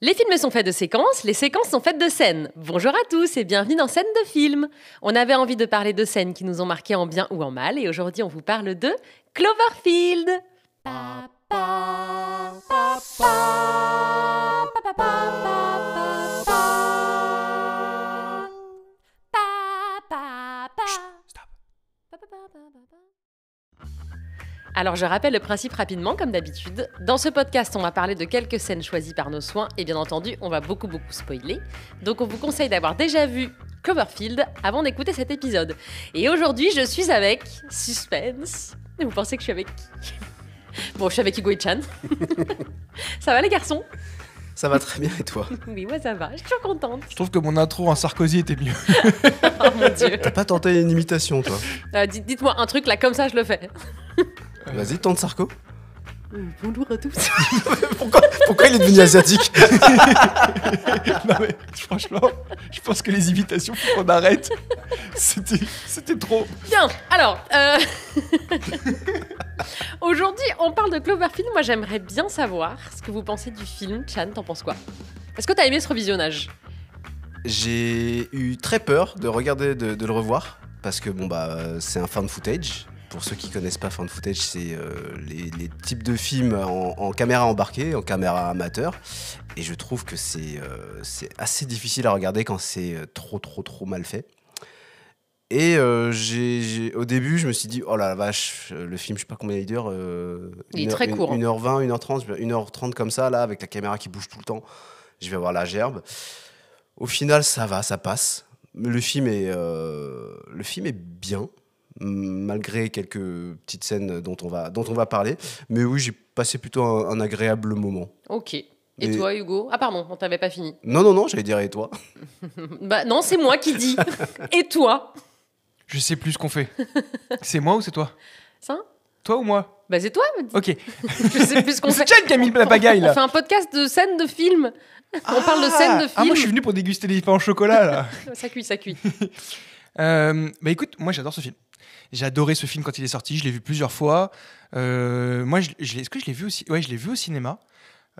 Les films sont faits de séquences, les séquences sont faites de scènes. Bonjour à tous et bienvenue dans Scène de film. On avait envie de parler de scènes qui nous ont marqués en bien ou en mal et aujourd'hui on vous parle de Cloverfield. Alors je rappelle le principe rapidement comme d'habitude. Dans ce podcast, on va parler de quelques scènes choisies par nos soins et bien entendu, on va beaucoup spoiler. Donc on vous conseille d'avoir déjà vu Cloverfield avant d'écouter cet épisode. Et aujourd'hui, je suis avec suspense. Et vous pensez que je suis avec qui? Bon, je suis avec Hugo et Chan. Ça va les garçons? Ça va très bien et toi? Oui, moi ça va, je suis toujours contente. Je trouve que mon intro en Sarkozy était mieux. Oh mon Dieu. T'as pas tenté une imitation, toi? Dites-moi un truc là, comme ça je le fais. Vas-y, tente Sarko. Bonjour à tous. Pourquoi il est devenu asiatique? Non mais franchement, je pense que les imitations, faut qu'on arrête. C'était trop. Bien, alors, aujourd'hui, on parle de Cloverfield. Moi, j'aimerais bien savoir ce que vous pensez du film. Chan, t'en penses quoi? Est-ce que t'as aimé ce revisionnage? J'ai eu très peur de regarder, de le revoir, parce que c'est un found footage. Pour ceux qui connaissent pas found footage, c'est les types de films en caméra embarquée, en caméra amateur. Et je trouve que c'est assez difficile à regarder quand c'est trop mal fait. Et au début, je me suis dit, oh la vache, le film, je sais pas combien il dure. Il est très court. 1h20, 1h30, 1h30 comme ça, là, avec la caméra qui bouge tout le temps. Je vais avoir la gerbe. Au final, ça va, ça passe. Mais le film est bien, malgré quelques petites scènes dont on va parler. Mais oui, j'ai passé plutôt un agréable moment. Ok. Et toi, Hugo? Ah pardon, on t'avait pas fini. Non, j'allais dire et toi? Bah non, c'est moi qui dis. Et toi? Je sais plus ce qu'on fait. C'est moi ou c'est toi? Ça? Toi ou moi? Bah c'est toi. Ok. Je sais plus ce qu'on fait. C'est Chan qui a mis la pagaille là. On fait un podcast de scènes de films. On parle de scènes de films. Ah, moi je suis venu pour déguster des pains au chocolat là. Ça cuit. Bah écoute, moi j'adore ce film. J'ai adoré ce film quand il est sorti, je l'ai vu plusieurs fois. Moi, est-ce que je l'ai vu aussi? Ouais, je l'ai vu au cinéma.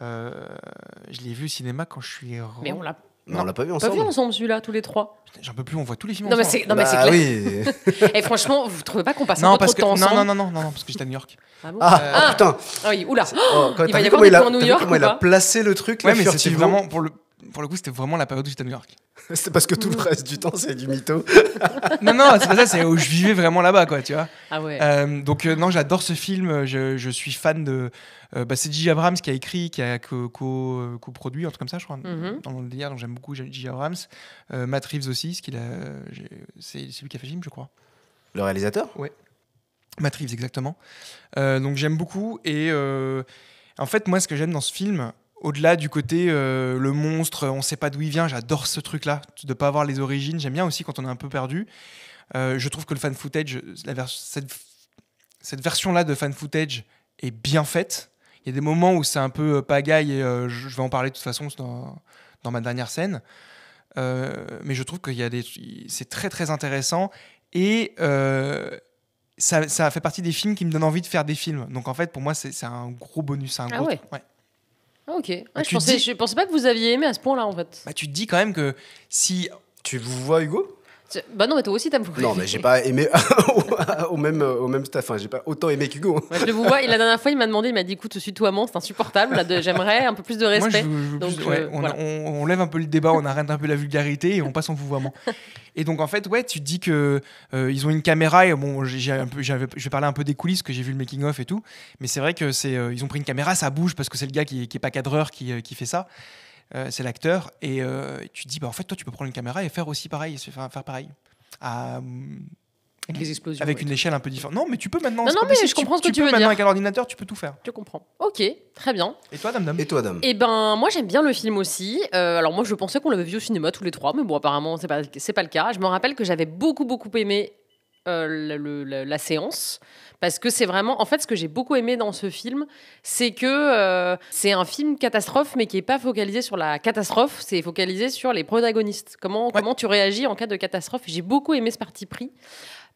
Je l'ai vu au cinéma quand je suis. Mais on l'a Non, on l'a pas vu pas ensemble. vu ensemble celui-là, tous les trois. Putain, j'en peux plus, on voit tous les films Non mais ensemble. c'est clair. Oui. Et franchement, vous trouvez pas qu'on passe un Non, peu parce trop que de temps ensemble? non, parce que j'étais à New York. Ah bon? Ah, putain. Ah oui, oula. Quand Il t'as va y vu avoir comment des il a, points New t'as vu York comment ou il a pas? placé le truc là, Ouais, mais c'était furtivement. vraiment pour le coup, c'était vraiment la période où j'étais à New York. C'est parce que tout le reste du temps, c'est du mytho. Non, c'est pas ça, c'est où je vivais vraiment là-bas, quoi, tu vois. Ah ouais. Non, j'adore ce film. Je suis fan de. C'est J.J. Abrams qui a écrit, qui a coproduit, un truc comme ça, je crois, dans le délire. Donc j'aime beaucoup J.J. Abrams. Matt Reeves aussi, c'est lui qui a fait le film, je crois. Le réalisateur? Ouais. Matt Reeves, exactement. Donc j'aime beaucoup. Et en fait, moi, ce que j'aime dans ce film, au-delà du côté le monstre, on sait pas d'où il vient, j'adore ce truc-là, de pas avoir les origines. J'aime bien aussi quand on est un peu perdu. Je trouve que le fan footage, cette version-là de fan footage est bien faite. Il y a des moments où c'est un peu pagaille et je vais en parler de toute façon dans ma dernière scène. Mais je trouve c'est très très intéressant et ça fait partie des films qui me donnent envie de faire des films. Donc en fait, pour moi, c'est un gros bonus. C'est un gros ouais. ouais. Ah, ok. Ouais, tu je pensais pas que vous aviez aimé à ce point-là en fait. Bah, tu te dis quand même que si. Tu vous vois, Hugo? Bah non, mais toi aussi t'aimes beaucoup. Non, mais j'ai pas aimé au même staff. Enfin, j'ai pas autant aimé qu'Hugo. Ouais, je le vous vois. Et la dernière fois, il m'a demandé, il m'a dit, écoute, tutoiement, c'est insupportable. J'aimerais un peu plus de respect. Moi, Donc, voilà. on lève un peu le débat, on arrête un peu la vulgarité et on passe en vouvoiement. Et donc en fait, ouais, tu te dis que ils ont une caméra et bon, je vais parler un peu des coulisses que j'ai vu le making of et tout, mais c'est vrai que ils ont pris une caméra, ça bouge parce que c'est le gars qui est pas cadreur qui fait ça. C'est l'acteur et tu te dis bah en fait toi tu peux prendre une caméra et faire aussi pareil, faire pareil. Avec les explosions. Avec une échelle un peu différente. Non, mais tu peux maintenant. Non, mais je comprends ce que tu veux maintenant dire. avec un ordinateur, tu peux tout faire. Je comprends. Ok, très bien. Et toi, Dame? Et toi, Dame? Eh ben, moi, j'aime bien le film aussi. Alors, moi, je pensais qu'on l'avait vu au cinéma tous les trois, mais bon, apparemment, c'est pas le cas. Je me rappelle que j'avais beaucoup aimé la séance. Parce que c'est vraiment... En fait, ce que j'ai beaucoup aimé dans ce film, c'est que c'est un film catastrophe, mais qui n'est pas focalisé sur la catastrophe, c'est focalisé sur les protagonistes. Comment tu réagis en cas de catastrophe. J'ai beaucoup aimé ce parti pris.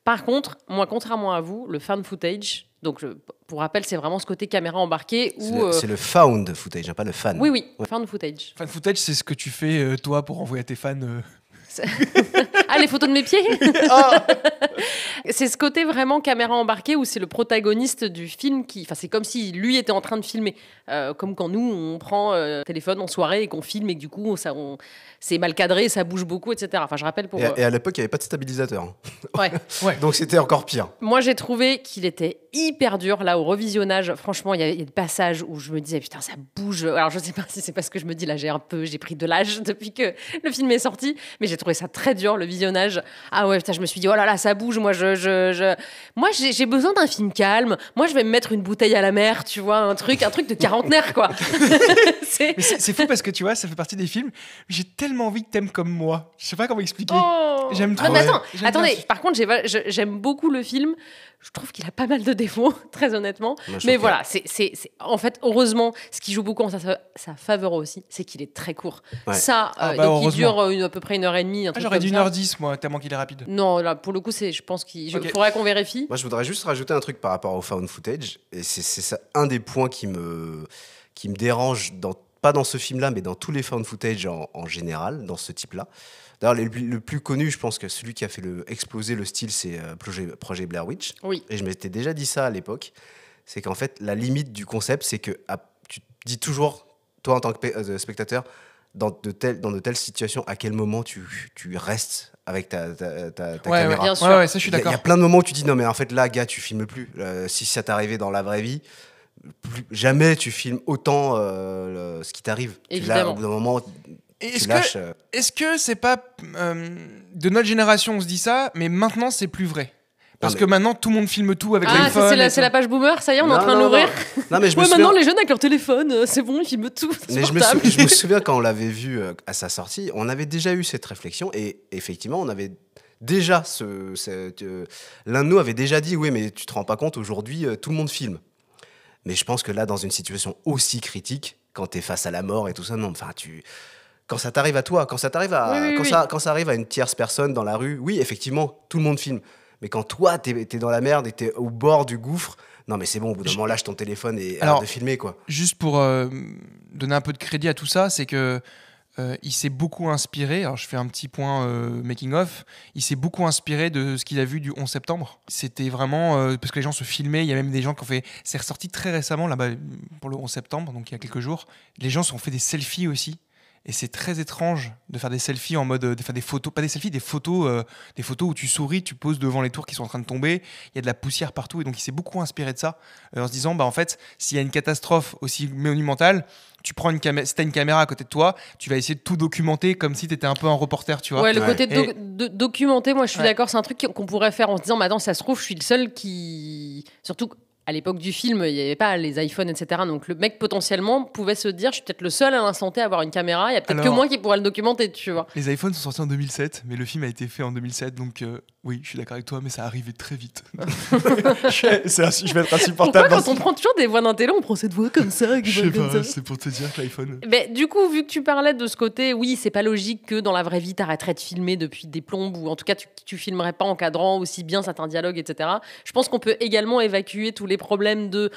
Par contre, moi, contrairement à vous, le fan footage, donc pour rappel, c'est vraiment ce côté caméra embarquée où... C'est le found footage, hein, pas le fan. Oui, fan footage. Fan footage, c'est ce que tu fais, toi, pour envoyer à tes fans. Ah, les photos de mes pieds. C'est ce côté vraiment caméra embarquée où c'est le protagoniste du film qui... Enfin, c'est comme si lui était en train de filmer. Comme quand nous, on prend le téléphone en soirée et qu'on filme et que du coup, c'est mal cadré, ça bouge beaucoup, etc. Enfin, je rappelle pour... Et à l'époque, il n'y avait pas de stabilisateur. Hein. Ouais. Donc c'était encore pire. Moi, j'ai trouvé qu'il était hyper dur, là, au revisionnage. Franchement, il y a des passages où je me disais, putain, ça bouge. Alors, je sais pas si c'est parce que je me dis, là, j'ai pris de l'âge depuis que le film est sorti, mais j'ai trouvé ça très dur, le visionnage. Ah ouais, putain, je me suis dit, oh là là, ça bouge. Moi, moi j'ai besoin d'un film calme. Moi, je vais me mettre une bouteille à la mer, tu vois, un truc de quarantenaire, quoi. C'est fou parce que, tu vois, ça fait partie des films. J'ai tellement envie que t'aimes comme moi. Je sais pas comment expliquer. Oh. J'aime trop. Non, mais attends, J'aime attendez, bien. par contre, j'aime beaucoup le film. Je trouve qu'il a pas mal de défauts, très honnêtement. Moi, je Mais trouve voilà, en fait, heureusement, ce qui joue beaucoup en sa faveur aussi, c'est qu'il est très court. Ouais. Ça, Ah bah, donc il dure heureusement. à peu près 1h30. Un truc J'aurais comme dit ça. 1h10, moi, tellement qu'il est rapide. Non, là, pour le coup, je pense qu'il Ok. faudrait qu'on vérifie. Moi, je voudrais juste rajouter un truc par rapport au found footage. Et c'est ça, un des points qui me dérange, pas dans ce film-là, mais dans tous les found footage en général, dans ce type-là. D'ailleurs, le plus connu, je pense que celui qui a fait exploser le style, c'est Projet Blair Witch. Oui. Et je m'étais déjà dit ça à l'époque. C'est qu'en fait, la limite du concept, c'est que tu te dis toujours, toi, en tant que spectateur, dans de telles situations, à quel moment tu restes avec ta Ouais, caméra. bien sûr. Ouais, ça, je suis Il y d'accord. a plein de moments où tu dis non mais en fait là gars tu filmes plus. Si ça t'arrivait dans la vraie vie, jamais tu filmes autant ce qui t'arrive. Là, Évidemment. au bout d'un moment Et tu lâches. Est-ce que c'est pas de notre génération on se dit ça, mais maintenant c'est plus vrai parce que maintenant tout le monde filme tout avec Ah, ça, l'iPhone. c'est la page boomer, ça y est, on est en Non, train de non, l'ouvrir. non, mais je me Ouais, souviens. maintenant, les jeunes avec leur téléphone, c'est bon, ils filment tout. c'est Mais je me, portable. je me souviens quand on l'avait vu à sa sortie, on avait déjà eu cette réflexion et effectivement on avait déjà l'un de nous avait déjà dit oui mais tu te rends pas compte aujourd'hui tout le monde filme. Mais je pense que là dans une situation aussi critique, quand t'es face à la mort et tout ça, non, enfin quand ça t'arrive à toi, quand ça arrive à une tierce personne dans la rue, oui effectivement tout le monde filme. Mais quand toi t'es dans la merde et t'es au bord du gouffre, non mais c'est bon, au bout d'un moment lâche ton téléphone et arrête de filmer quoi. Juste pour donner un peu de crédit à tout ça, c'est que il s'est beaucoup inspiré, alors je fais un petit point making of, il s'est beaucoup inspiré de ce qu'il a vu du 11 septembre. C'était vraiment, parce que les gens se filmaient, il y a même des gens qui ont fait, c'est ressorti très récemment là-bas pour le 11 septembre, donc il y a quelques jours, les gens se sont fait des selfies aussi. Et c'est très étrange de faire des selfies en mode, de faire des photos, pas des selfies, des photos où tu souris, tu poses devant les tours qui sont en train de tomber, il y a de la poussière partout, et donc il s'est beaucoup inspiré de ça, en se disant, bah en fait, s'il y a une catastrophe aussi monumentale, tu prends si t'as une caméra à côté de toi, tu vas essayer de tout documenter comme si t'étais un peu un reporter, tu vois. Ouais, le Ouais. côté documenter, moi je suis Ouais. d'accord, c'est un truc qu'on pourrait faire en se disant, mais attends, ça se trouve, je suis le seul qui. Surtout à l'époque du film, il n'y avait pas les iPhones, etc. Donc le mec potentiellement pouvait se dire, je suis peut-être le seul à l'instant T à avoir une caméra, il y a peut-être que Alors- moi qui pourrais le documenter, tu vois. Les iPhones sont sortis en 2007, mais le film a été fait en 2007, donc oui, je suis d'accord avec toi, mais ça arrivait très vite. je vais être Pourquoi insupportable. quand on prend toujours des voix d'un télé, on prend cette voix comme ça, qui Je va sais comme pas, ça. c'est pour te dire que l'iPhone... Mais du coup, vu que tu parlais de ce côté, oui, c'est pas logique que dans la vraie vie, t'arrêterais de filmer depuis des plombes, ou en tout cas, tu filmerais pas en cadrant aussi bien certains dialogues, etc. Je pense qu'on peut également évacuer tous les problèmes de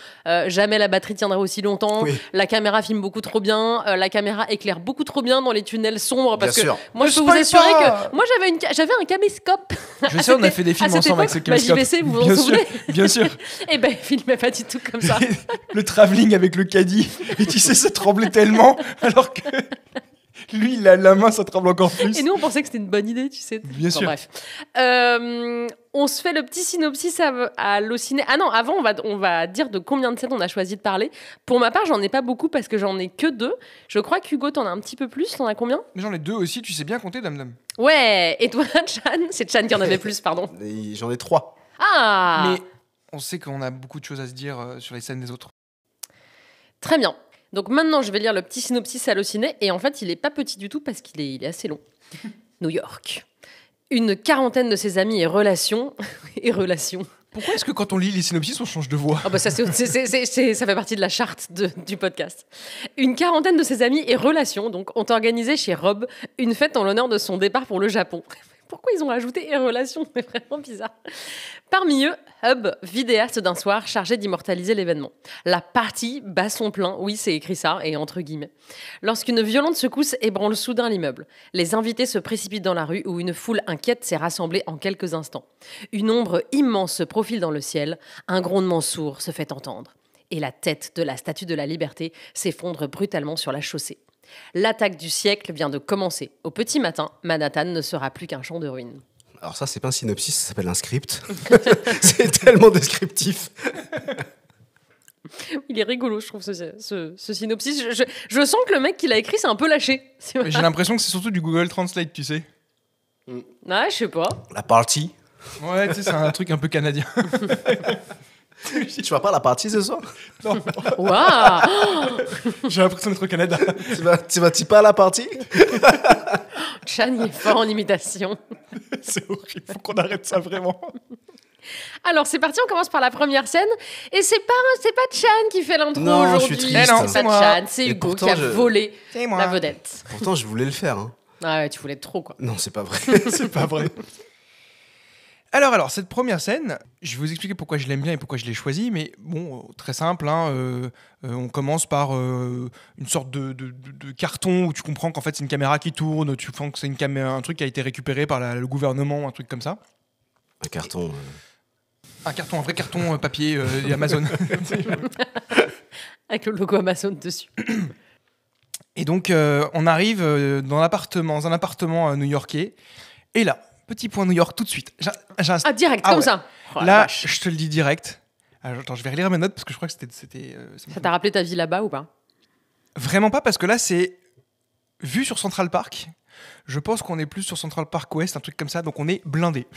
jamais la batterie tiendrait aussi longtemps, Oui. la caméra filme beaucoup trop bien, la caméra éclaire beaucoup trop bien dans les tunnels sombres, parce Bien que sûr. moi, Ne je peux vous spoil assurer pas. que moi, j'avais un caméscope. Je sais, on a fait des films à cette ensemble avec ce époque, ma caméscope. JVC, vous vous en Bien sûr, souvenez bien sûr. Eh ben, il filmait pas du tout comme ça. Le travelling avec le caddie, et tu sais, ça tremblait tellement, alors que lui, il a la main, ça tremble encore plus. Et nous, on pensait que c'était une bonne idée, tu sais. Bien sûr. Bref. On se fait le petit synopsis à Allociné. Ah non, avant, on va dire de combien de scènes on a choisi de parler. Pour ma part, j'en ai pas beaucoup parce que j'en ai que 2. Je crois qu'Hugo, t'en as un petit peu plus. T'en as combien? Mais j'en ai 2 aussi, tu sais bien compter, Dame Dame. Ouais. Et toi, Chan? C'est Chan qui en avait plus, pardon. Et j'en ai 3. Ah. Mais on sait qu'on a beaucoup de choses à se dire sur les scènes des autres. Très bien. Donc maintenant, je vais lire le petit synopsis Allociné. Et en fait, il est pas petit du tout parce qu'il est assez long. New York. Une quarantaine de ses amis et relations. Pourquoi est-ce que quand on lit les synopsis, on change de voix? Ah bah ça, ça fait partie de la charte du podcast. Une quarantaine de ses amis et relations donc, ont organisé chez Rob une fête en l'honneur de son départ pour le Japon. Pourquoi ils ont ajouté et relation? C'est vraiment bizarre. Parmi eux, Hub, vidéaste d'un soir chargé d'immortaliser l'événement. La partie bat son plein, oui c'est écrit ça, et entre guillemets. Lorsqu'une violente secousse ébranle soudain l'immeuble, les invités se précipitent dans la rue où une foule inquiète s'est rassemblée en quelques instants. Une ombre immense se profile dans le ciel, un grondement sourd se fait entendre. Et la tête de la Statue de la Liberté s'effondre brutalement sur la chaussée. L'attaque du siècle vient de commencer. Au petit matin, Manhattan ne sera plus qu'un champ de ruines. Alors ça, c'est pas un synopsis, ça s'appelle un script. C'est tellement descriptif. Il est rigolo, je trouve, ce synopsis. Je sens que le mec qui l'a écrit, c'est un peu lâché. J'ai l'impression que c'est surtout du Google Translate, tu sais. Ouais, je sais pas. La partie. Ouais, tu sais, c'est un truc un peu canadien. Tu vas pas à la partie ce soir? Non, Waouh. j'ai l'impression d'être au Canada. Tu vas pas à la partie? Chan, il est fort en imitation. C'est horrible, faut qu'on arrête ça vraiment. Alors, c'est parti, on commence par la première scène. Et c'est pas Chan qui fait l'intro Non, je aujourd'hui. suis triste. Non, C'est c'est pas moi. Chan, c'est Et Hugo pourtant, qui a je- volé C'est moi. la vedette. Pourtant, je voulais le faire. Hein. Ah ouais, tu voulais trop, quoi. Non, c'est pas vrai. C'est pas vrai. Alors, cette première scène, je vais vous expliquer pourquoi je l'aime bien et pourquoi je l'ai choisie, mais bon, très simple, hein, on commence par une sorte de carton où tu comprends qu'en fait c'est une caméra qui tourne, tu comprends que c'est un truc qui a été récupéré par le gouvernement, un truc comme ça. Un carton. Un vrai carton papier Amazon. Avec le logo Amazon dessus. Et donc, on arrive dans un appartement new-yorkais, et là, petit point New York tout de suite. Ah, direct, Ah comme ouais. ça. Oh, la Là, vache. je te le dis direct. Alors, attends, je vais relire mes notes parce que je crois que c'était Ça t'a rappelé ta vie là-bas ou pas? vraiment pas, parce que là, c'est vu sur Central Park. Je pense qu'on est plus sur Central Park Ouest, un truc comme ça, donc on est blindé.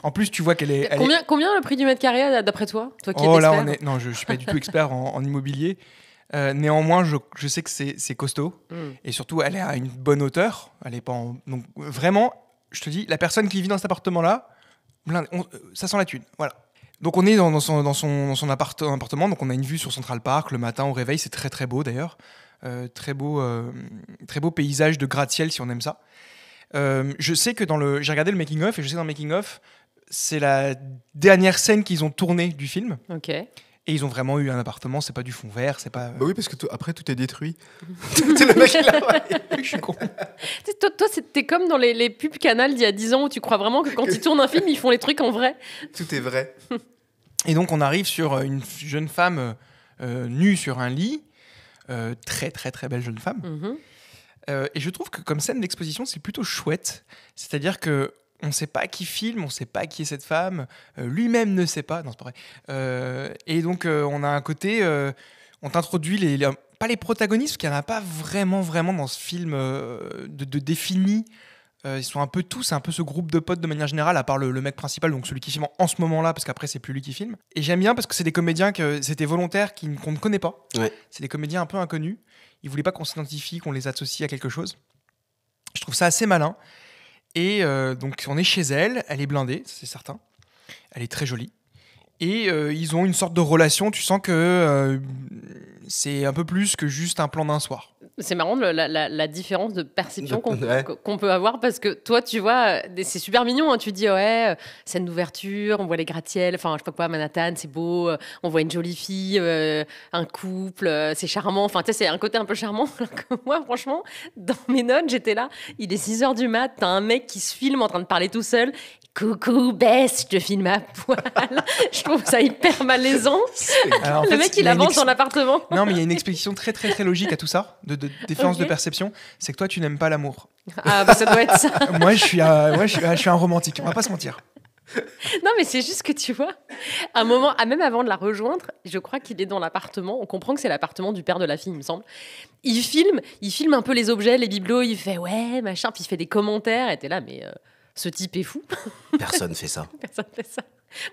En plus, tu vois qu'elle est. Combien le prix du mètre carré d'après toi? Toi qui es Oh là, expert. non, je suis pas du tout expert en immobilier. Néanmoins, je sais que c'est costaud. Et surtout, elle est à une bonne hauteur. Elle est pas donc vraiment, je te dis, la personne qui vit dans cet appartement-là, ça sent la thune. Voilà. Donc on est dans son appartement. Donc on a une vue sur Central Park. Le matin, au réveil, c'est très très beau d'ailleurs. Très beau paysage de gratte-ciel si on aime ça. Je sais que j'ai regardé le making of et je sais que dans le making of, c'est la dernière scène qu'ils ont tournée du film. Ok. Et ils ont vraiment eu un appartement, c'est pas du fond vert, c'est pas. Bah oui, parce que après, tout est détruit. C'est le mec qui l'a. Je suis con. Tu sais, toi, t'es comme dans les pubs Canal d'il y a 10 ans où tu crois vraiment que quand ils tournent un film, ils font les trucs en vrai. Tout est vrai. Et donc on arrive sur une jeune femme nue sur un lit, très très très belle jeune femme. Et je trouve que comme scène d'exposition, c'est plutôt chouette. C'est-à-dire que on ne sait pas qui filme, on ne sait pas qui est cette femme, lui-même ne sait pas. Non, c'est pas vrai. Et donc on a un côté, on t'introduit pas les protagonistes, parce qu'il n'y en a pas vraiment dans ce film de définis. Ils sont un peu tous, c'est un peu ce groupe de potes de manière générale, à part le mec principal, donc celui qui filme en ce moment-là, parce qu'après c'est plus lui qui filme. Et j'aime bien parce que c'est des comédiens que c'était volontaire, qu'on ne connaît pas. Ouais. C'est des comédiens un peu inconnus. Ils voulaient pas qu'on s'identifie, qu'on les associe à quelque chose. Je trouve ça assez malin. Et donc on est chez elle, elle est blindée, c'est certain. Elle est très jolie. Et ils ont une sorte de relation, tu sens que c'est un peu plus que juste un plan d'un soir. C'est marrant la différence de perception Ouais. qu'on peut avoir parce que toi, tu vois, c'est super mignon. Hein, tu dis, ouais, scène d'ouverture, on voit les gratte-ciel, enfin, je sais pas quoi, Manhattan, c'est beau, on voit une jolie fille, un couple, c'est charmant. Enfin, tu sais, c'est un côté un peu charmant. Alors que moi, franchement, dans mes notes, j'étais là, il est 6h du mat, t'as un mec qui se filme en train de parler tout seul. Coucou, Bess, je te filme à poil. Je trouve ça hyper malaisant. Alors, en Le fait, mec, il il a une avance dans l'appartement. Non, mais il y a une explication très très très logique à tout ça, de différence Ok. de perception. C'est que toi, tu n'aimes pas l'amour. Ah, bah, ça doit être ça. Moi, je suis un romantique. On va pas se mentir. Non, mais c'est juste que tu vois, à un moment, même avant de la rejoindre, je crois qu'il est dans l'appartement. On comprend que c'est l'appartement du père de la fille, il me semble. Il filme un peu les objets, les bibelots. Il fait ouais, machin, puis il fait des commentaires. Et t'es là, mais ce type est fou. Personne fait ça. Personne fait ça.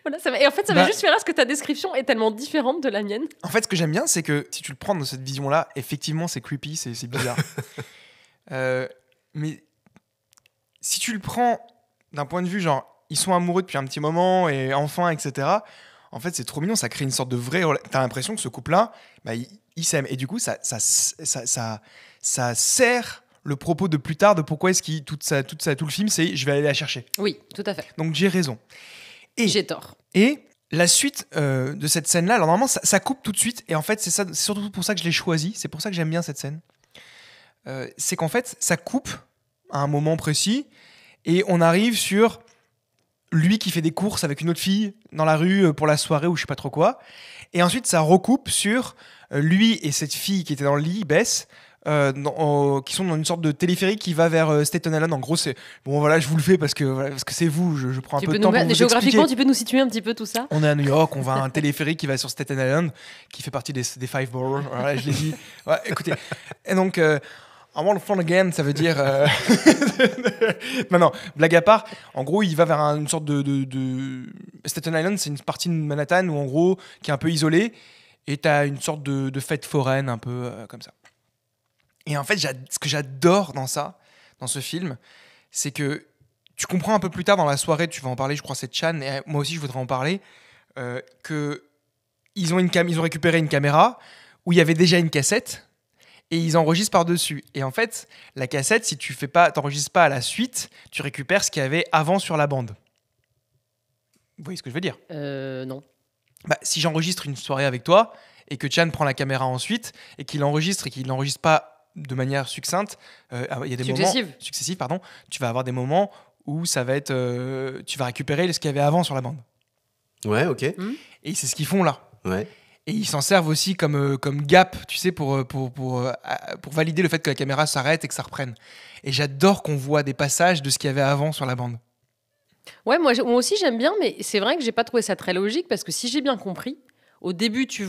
Voilà, et en fait, ça m'a Bah. juste fait rire parce que ta description est tellement différente de la mienne. En fait, ce que j'aime bien, c'est que si tu le prends dans cette vision-là, effectivement, c'est creepy, c'est bizarre. Mais si tu le prends d'un point de vue genre, ils sont amoureux depuis un petit moment et enfin, etc. En fait, c'est trop mignon, ça crée une sorte de vraie. T'as l'impression que ce couple-là, bah, il s'aime. Et du coup, ça sert le propos de plus tard de pourquoi est-ce qu'il tout le film, c'est je vais aller la chercher. Oui, tout à fait. Donc j'ai raison. Et j'ai tort. Et la suite de cette scène-là, alors normalement ça coupe tout de suite, et en fait c'est surtout pour ça que je l'ai choisi, c'est pour ça que j'aime bien cette scène. C'est qu'en fait ça coupe à un moment précis, et on arrive sur lui qui fait des courses avec une autre fille dans la rue pour la soirée ou je sais pas trop quoi, et ensuite ça recoupe sur lui et cette fille qui était dans le lit, Bess, qui sont dans une sorte de téléphérique qui va vers Staten Island. En gros, c'est bon, voilà, je vous le fais parce que c'est vous. Je prends un peu de temps pour vous géographiquement, expliquer. tu peux nous situer un petit peu tout ça? On est à New York, on va à un téléphérique qui va sur Staten Island, qui fait partie des Five Boroughs. Voilà, je l'ai dit. Ouais, écoutez, et donc. I want fun again, ça veut dire. Non, blague à part. En gros, il va vers une sorte de. Staten Island, c'est une partie de Manhattan où, en gros, qui est un peu isolée. Et t'as une sorte de fête foraine, un peu comme ça. Et en fait, ce que j'adore dans ce film, c'est que tu comprends un peu plus tard dans la soirée, tu vas en parler, je crois que c'est Chan, et moi aussi je voudrais en parler, qu'ils ont récupéré une caméra où il y avait déjà une cassette. Et ils enregistrent par-dessus. Et en fait, la cassette, si tu t'enregistres pas à la suite, tu récupères ce qu'il y avait avant sur la bande. Vous voyez ce que je veux dire ? Non. Bah, si j'enregistre une soirée avec toi, et que Chan prend la caméra ensuite, et qu'il enregistre, et qu'il n'enregistre pas de manière succincte, il y a des moments... Successifs, pardon. Tu vas avoir des moments où ça va être... tu vas récupérer ce qu'il y avait avant sur la bande. Ouais, ok. Et c'est ce qu'ils font là. Ouais. Et ils s'en servent aussi comme gap, tu sais, pour valider le fait que la caméra s'arrête et que ça reprenne. Et j'adore qu'on voit des passages de ce qu'il y avait avant sur la bande. Ouais, moi aussi j'aime bien, mais c'est vrai que j'ai pas trouvé ça très logique parce que si j'ai bien compris, au début tu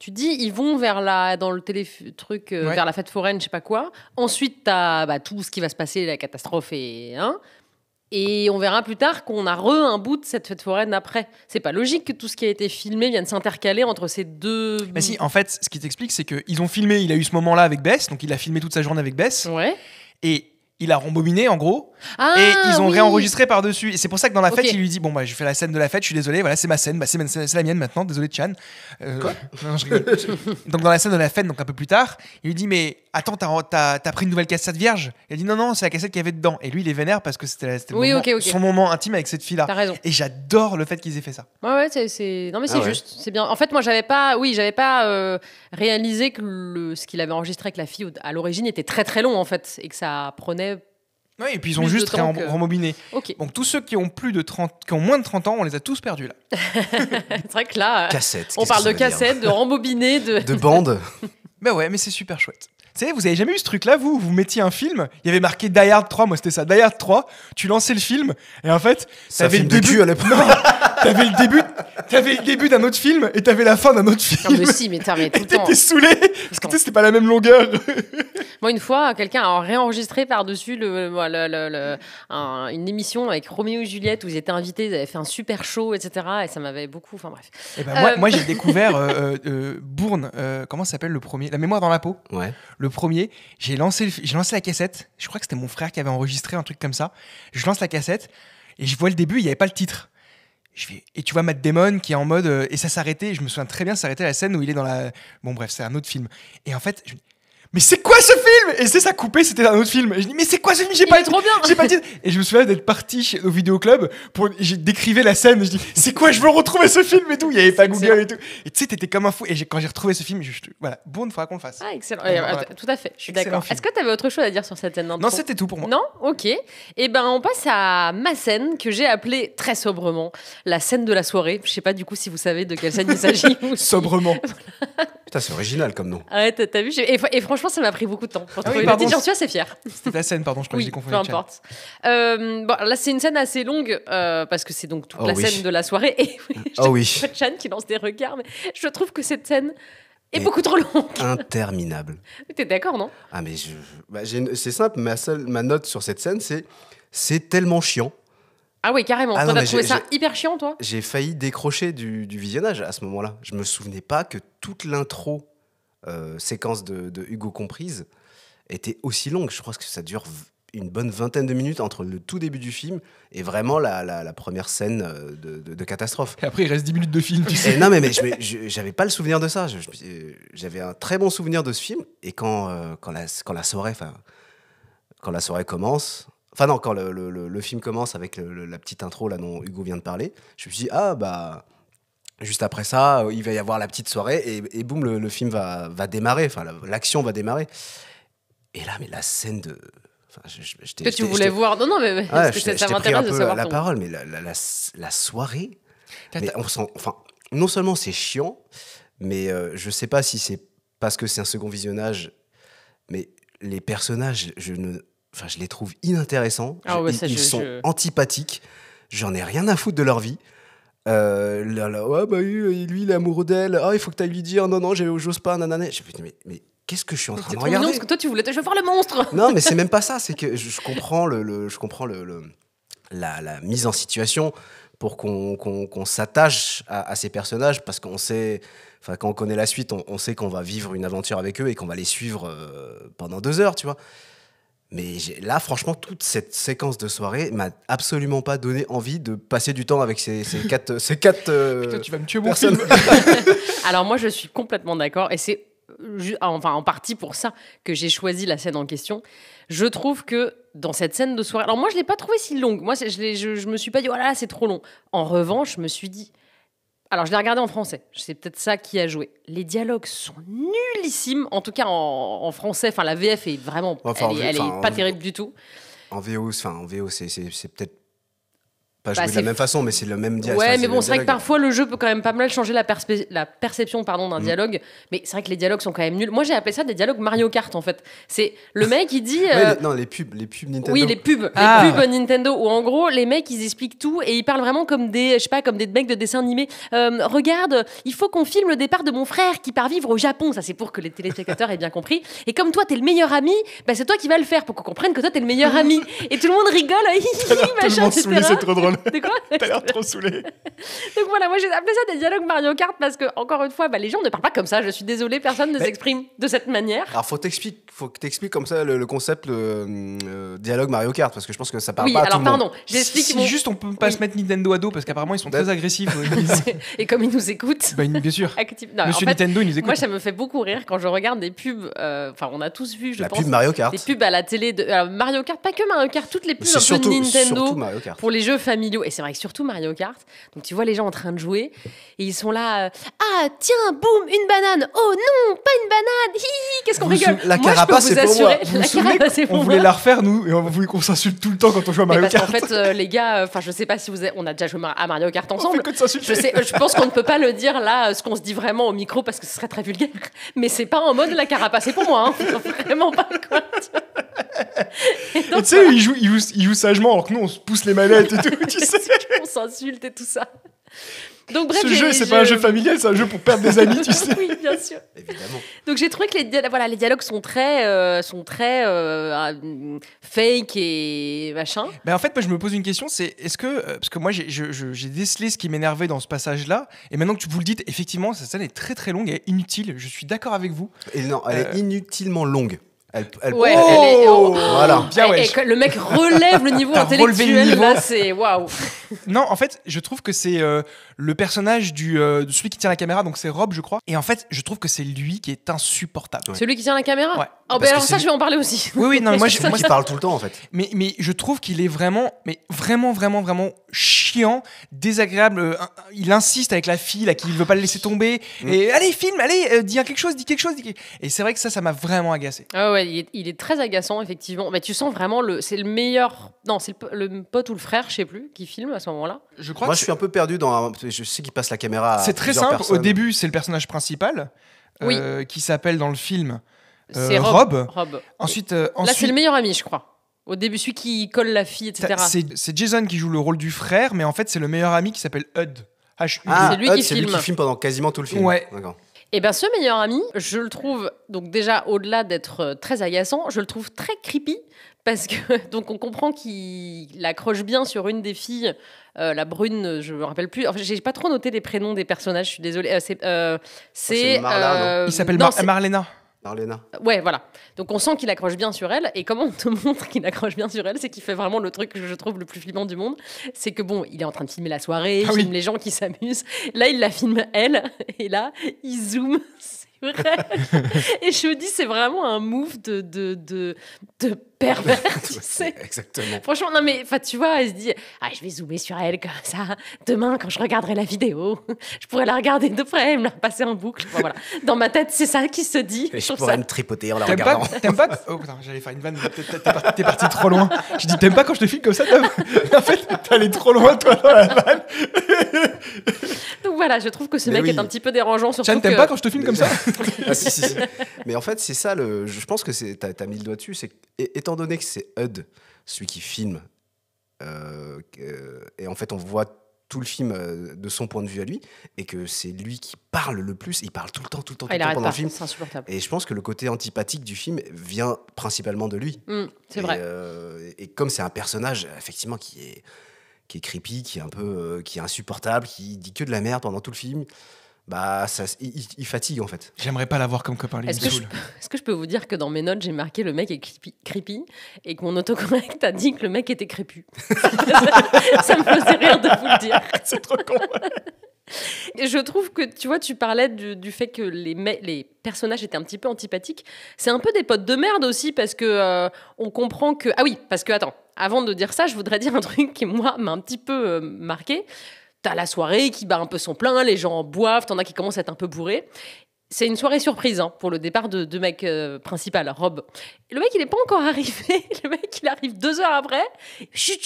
dis ils vont vers vers la fête foraine, je sais pas quoi. Ensuite t'as tout ce qui va se passer, la catastrophe et on verra plus tard qu'on a un bout de cette fête foraine après. C'est pas logique que tout ce qui a été filmé vienne s'intercaler entre ces deux... Mais si, en fait, ce qui t'explique, c'est qu'ils ont filmé, il a eu ce moment-là avec Bess, donc il a filmé toute sa journée avec Bess. Ouais. Et il a rembobiné, en gros, et ils ont réenregistré par-dessus. Et c'est pour ça que dans la fête, il lui dit, bon, bah, je fais la scène de la fête, je suis désolé, voilà, c'est ma scène, c'est la mienne maintenant, désolé, Chan. Quoi ? Non, je rigole. Donc dans la scène de la fête, donc un peu plus tard, il lui dit, mais attends, t'as pris une nouvelle cassette vierge ? Il dit, non, c'est la cassette qu'il y avait dedans. Et lui, il est vénère parce que c'était son moment intime avec cette fille-là. T'as raison. Et j'adore le fait qu'ils aient fait ça. Ouais, c'est... Non, mais c'est juste, c'est bien. En fait, moi, j'avais pas réalisé que ce qu'il avait enregistré avec la fille à l'origine était très très long, en fait, et que ça prenait... Oui, et puis ils ont juste rembobiné. Okay. Donc tous ceux qui ont moins de 30 ans, on les a tous perdus là. C'est vrai que là, on parle de cassette, de rembobiné, de bande. Ben ouais, mais c'est super chouette. Vous savez, vous avez jamais eu ce truc-là, vous mettiez un film, il y avait marqué Die Hard 3, moi c'était ça, Die Hard 3, tu lançais le film, et en fait, t'avais le début à l'époque. T'avais le début d'un autre film, et t'avais la fin d'un autre film. Non mais si, mais tout le temps. T'étais saoulé, parce que c'était pas la même longueur. Moi, une fois, quelqu'un a réenregistré par-dessus une émission avec Roméo et Juliette où ils étaient invités, ils avaient fait un super show, etc. Et ça m'avait beaucoup... Enfin bref. Et ben moi, j'ai découvert Bourne, comment ça s'appelle le premier ? La mémoire dans la peau. Ouais. Le premier, j'ai lancé la cassette. Je crois que c'était mon frère qui avait enregistré un truc comme ça. Je lance la cassette et je vois le début, il n'y avait pas le titre. Et tu vois Matt Damon qui est en mode... et ça s'arrêtait, je me souviens très bien, ça s'arrêtait à la scène où il est dans la... Bon bref, c'est un autre film. Et en fait... Mais c'est quoi ce film ? Et ça coupé, c'était un autre film. Et je dis, mais c'est quoi ce film ? Il est trop bien. J'ai pas le titre. Et je me souviens d'être parti au vidéoclub j'ai décrivé la scène. Je dis, c'est quoi ? Je veux retrouver ce film et tout. Il y avait pas Google et tout. Et tu sais, t'étais comme un fou. Et quand j'ai retrouvé ce film, voilà, bon, il faudra qu'on le fasse. Ah, excellent. Voilà. Tout à fait, je suis d'accord. Est-ce que t'avais autre chose à dire sur cette scène d'intro ? Non, c'était tout pour moi. Non ? Ok. Et ben, on passe à ma scène que j'ai appelée très sobrement la scène de la soirée. Je sais pas du coup si vous savez de quelle scène il s'agit. Sobrement. Putain, c'est original comme nom. Ouais, t'as vu ? Et franchement, ça m'a pris beaucoup de temps. Pour trouver pardon. j'en suis assez fière. C'était la scène, pardon, je crois que j'ai confondu. Peu importe. Là, c'est une scène assez longue parce que c'est donc toute la scène de la soirée. Et Chan qui lance des regards, mais je trouve que cette scène est beaucoup trop longue. Interminable. T'es d'accord, non ? Ah, mais c'est simple, ma note sur cette scène, c'est tellement chiant. Ah oui, carrément. Toi, t'as trouvé ça hyper chiant, toi ? J'ai failli décrocher du visionnage à ce moment-là. Je me souvenais pas que toute l'intro, séquence de Hugo comprise, était aussi longue. Je crois que ça dure une bonne vingtaine de minutes entre le tout début du film et vraiment la première scène de catastrophe. Et après, il reste 10 minutes de film, tu sais. Et non, mais j'avais pas le souvenir de ça. J'avais un très bon souvenir de ce film. Et quand la soirée... quand la soirée commence, enfin non, quand le film commence avec la petite intro là dont Hugo vient de parler, je me suis dit, ah bah, juste après ça, il va y avoir la petite soirée et boum, le film va démarrer, enfin l'action va démarrer. Et là, mais la scène de... Que tu voulais voir. Non, mais parce que ça m'intéresse de savoir la parole, mais la soirée, mais on sent, enfin, non seulement c'est chiant, mais je sais pas si c'est parce que c'est un second visionnage, mais les personnages, je les trouve inintéressants. Ils sont antipathiques. J'en ai rien à foutre de leur vie. Ouais, bah, lui, il est amoureux d'elle. Ah, il faut que tu ailles lui dire non, j'ose pas, nanana. Mais qu'est-ce que je suis en train de regarder? C'est trop mignon, parce que toi, je veux voir le monstre. Non, mais c'est même pas ça. C'est que je comprends la mise en situation pour qu'on s'attache à ces personnages, parce qu'on sait, enfin, quand on connaît la suite, on sait qu'on va vivre une aventure avec eux et qu'on va les suivre pendant 2 heures, tu vois. Mais là, franchement, toute cette séquence de soirée m'a absolument pas donné envie de passer du temps avec ces quatre Putain, tu vas me tuer mon film. Alors moi, je suis complètement d'accord, et c'est en partie pour ça que j'ai choisi la scène en question. Je trouve que dans cette scène de soirée, alors moi je l'ai pas trouvée si longue, moi je me suis pas dit oh là là c'est trop long. En revanche, je me suis dit, alors je l'ai regardé en français, c'est peut-être ça qui a joué, les dialogues sont nullissimes, en tout cas en français, enfin la VF est vraiment, elle est pas terrible du tout. En VO c'est peut-être pas joué de la même façon, mais c'est le même dialogue. Ouais, mais bon, c'est vrai que parfois le jeu peut quand même pas mal changer la perception d'un dialogue. Mais c'est vrai que les dialogues sont quand même nuls. Moi, j'ai appelé ça des dialogues Mario Kart, en fait. C'est le mec, il dit. Non, les pubs Nintendo. Oui, les pubs Nintendo, où en gros, les mecs, ils expliquent tout et ils parlent vraiment comme des mecs de dessin animé. Regarde, il faut qu'on filme le départ de mon frère qui part vivre au Japon. Ça, c'est pour que les téléspectateurs aient bien compris. Et comme toi, t'es le meilleur ami, bah, c'est toi qui vas le faire pour qu'on comprenne que toi, t'es le meilleur ami. Et tout le monde rigole, machin, etc. C'est trop drôle. De quoi? T'as l'air trop saoulé. Donc voilà, moi j'ai appelé ça des dialogues Mario Kart parce que, encore une fois, les gens ne parlent pas comme ça. Je suis désolée, personne ne s'exprime de cette manière. Alors faut que t'expliques comme ça le concept dialogue Mario Kart, parce que je pense que ça parle pas à tout le monde. Oui, alors pardon, j'explique. Si juste on peut pas se mettre Nintendo à dos, parce qu'apparemment ils sont très agressifs. Et comme ils nous écoutent. Bien sûr. Non, Monsieur Nintendo, il nous écoute. Moi ça me fait beaucoup rire quand je regarde des pubs. Enfin, on a tous vu, je pense. La pub Mario Kart. Des pubs à la télé de Mario Kart, pas que Mario Kart, toutes les pubs un peu Nintendo pour les jeux familiaux. Et c'est vrai que surtout Mario Kart. Donc tu vois les gens en train de jouer et ils sont là. Ah tiens, boum, une banane. Oh non, pas une banane. Hi, qu'est-ce qu'on rigole. La carapace, c'est pour moi. La carapace, c'est pour moi. On voulait la refaire nous et on voulait qu'on s'insulte tout le temps quand on joue à Mario Kart. En fait, les gars, enfin je sais pas si on a déjà joué à Mario Kart ensemble. On fait que de s'insulter. Je pense qu'on ne peut pas le dire là, ce qu'on se dit vraiment au micro parce que ce serait très vulgaire. Mais c'est pas en mode la carapace, c'est pour moi. Hein. Vraiment pas quoi. Et tu sais, il joue sagement alors que nous on se pousse les manettes et tout. Tu sais. On s'insulte et tout ça. Donc bref, ce jeu, c'est pas un jeu familial, c'est un jeu pour perdre des amis, tu sais. Oui, bien sûr. Évidemment. Donc j'ai trouvé que les dialogues sont très fake et machin. En fait, moi, je me pose une question, c'est est-ce que parce que moi j'ai décelé ce qui m'énervait dans ce passage-là, et maintenant que vous le dites, effectivement, cette scène est très très longue et inutile. Je suis d'accord avec vous. Et non, elle est inutilement longue. Elle est, voilà. Bien, le mec relève le niveau intellectuel. Là, c'est waouh. Non, en fait, je trouve que c'est le personnage de celui qui tient la caméra, donc c'est Rob, je crois. Et en fait, je trouve que c'est lui qui est insupportable. Ouais. Celui qui tient la caméra. Ouais. Oh, alors ça, je vais en parler aussi. Oui, non, moi, qui parle tout le temps, en fait. Mais je trouve qu'il est vraiment chiant, désagréable. Il insiste avec la fille là, qui veut pas le laisser tomber. Et allez, filme, allez, dis quelque chose. Et c'est vrai que ça m'a vraiment agacé. Ah ouais, il est très agaçant, effectivement. Mais tu sens vraiment c'est le meilleur. Non, c'est le pote ou le frère, je sais plus, qui filme à ce moment-là. Je crois. Moi, je suis un peu perdu je sais qu'il passe la caméra. C'est très simple. Personnes. Au début, c'est le personnage principal qui s'appelle dans le film. C'est Rob. Ensuite, là, c'est le meilleur ami, je crois. Au début, celui qui colle la fille, etc. C'est Jason qui joue le rôle du frère, mais en fait, c'est le meilleur ami qui s'appelle Hud. C'est lui qui filme. C'est lui qui filme pendant quasiment tout le film. Ouais. D'accord. Et bien, ce meilleur ami, je le trouve, donc déjà, au-delà d'être très agaçant, je le trouve très creepy, parce que, donc, on comprend qu'il accroche bien sur une des filles, la brune, je me rappelle plus, enfin, j'ai pas trop noté les prénoms des personnages, je suis désolée. C'est Marla, non il s'appelle Marlena. Marlena. Ouais, voilà. Donc on sent qu'il accroche bien sur elle. Et comment on te montre qu'il accroche bien sur elle, c'est qu'il fait vraiment le truc que je trouve le plus flippant du monde. C'est que bon, il est en train de filmer la soirée, il filme les gens qui s'amusent. Là, il la filme elle. Et là, il zoome. C'est vrai. Et je me dis, c'est vraiment un move de pervers, tu sais. Exactement. Franchement, non mais tu vois, elle se dit, je vais zoomer sur elle comme ça. Demain, quand je regarderai la vidéo, je pourrai la regarder de près et me la repasser en boucle. Bon, voilà. Dans ma tête, c'est ça qui se dit. Et je trouve pourrais ça- me tripoter en la T'aimes regardant. pas Oh putain, j'allais faire une vanne, mais t'es parti trop loin. Je dis, t'aimes pas quand je te filme comme ça, Tom? En fait, t'es allé trop loin, toi, dans la vanne. Donc voilà, je trouve que ce Mais mec oui. est un petit peu dérangeant. Surtout Chan, t'aimes que... pas quand je te filme comme ça? Ah, si. Mais en fait, c'est ça, je pense que t'as mis le doigt dessus, c'est étant donné que c'est Hud, celui qui filme, et en fait, on voit tout le film de son point de vue à lui, et que c'est lui qui parle le plus, il parle tout le temps il pendant arrête le pas, film. c'est insupportable. Et je pense que le côté antipathique du film vient principalement de lui. C'est Et, vrai. Et comme c'est un personnage, effectivement, qui est creepy, qui est un peu qui est insupportable, qui dit que de la merde pendant tout le film, bah il fatigue en fait. J'aimerais pas l'avoir comme copain, lui, il Est-ce me que, saoule. est-ce que je peux vous dire que dans mes notes, j'ai marqué le mec est creepy et que mon autocorrect a dit que le mec était crépu. Ça me faisait rire de vous le dire. C'est trop con. Et je trouve que, tu vois, tu parlais du fait que les personnages étaient un petit peu antipathiques. C'est un peu des potes de merde aussi parce que on comprend que... Ah oui, parce que, attends, avant de dire ça, je voudrais dire un truc qui, moi, m'a un petit peu marqué. T'as la soirée qui bat un peu son plein, les gens boivent, t'en as qui commencent à être un peu bourrés. C'est une soirée surprise pour le départ de mec principal, Rob. Et le mec, il n'est pas encore arrivé. Le mec, il arrive 2 heures après. Chut,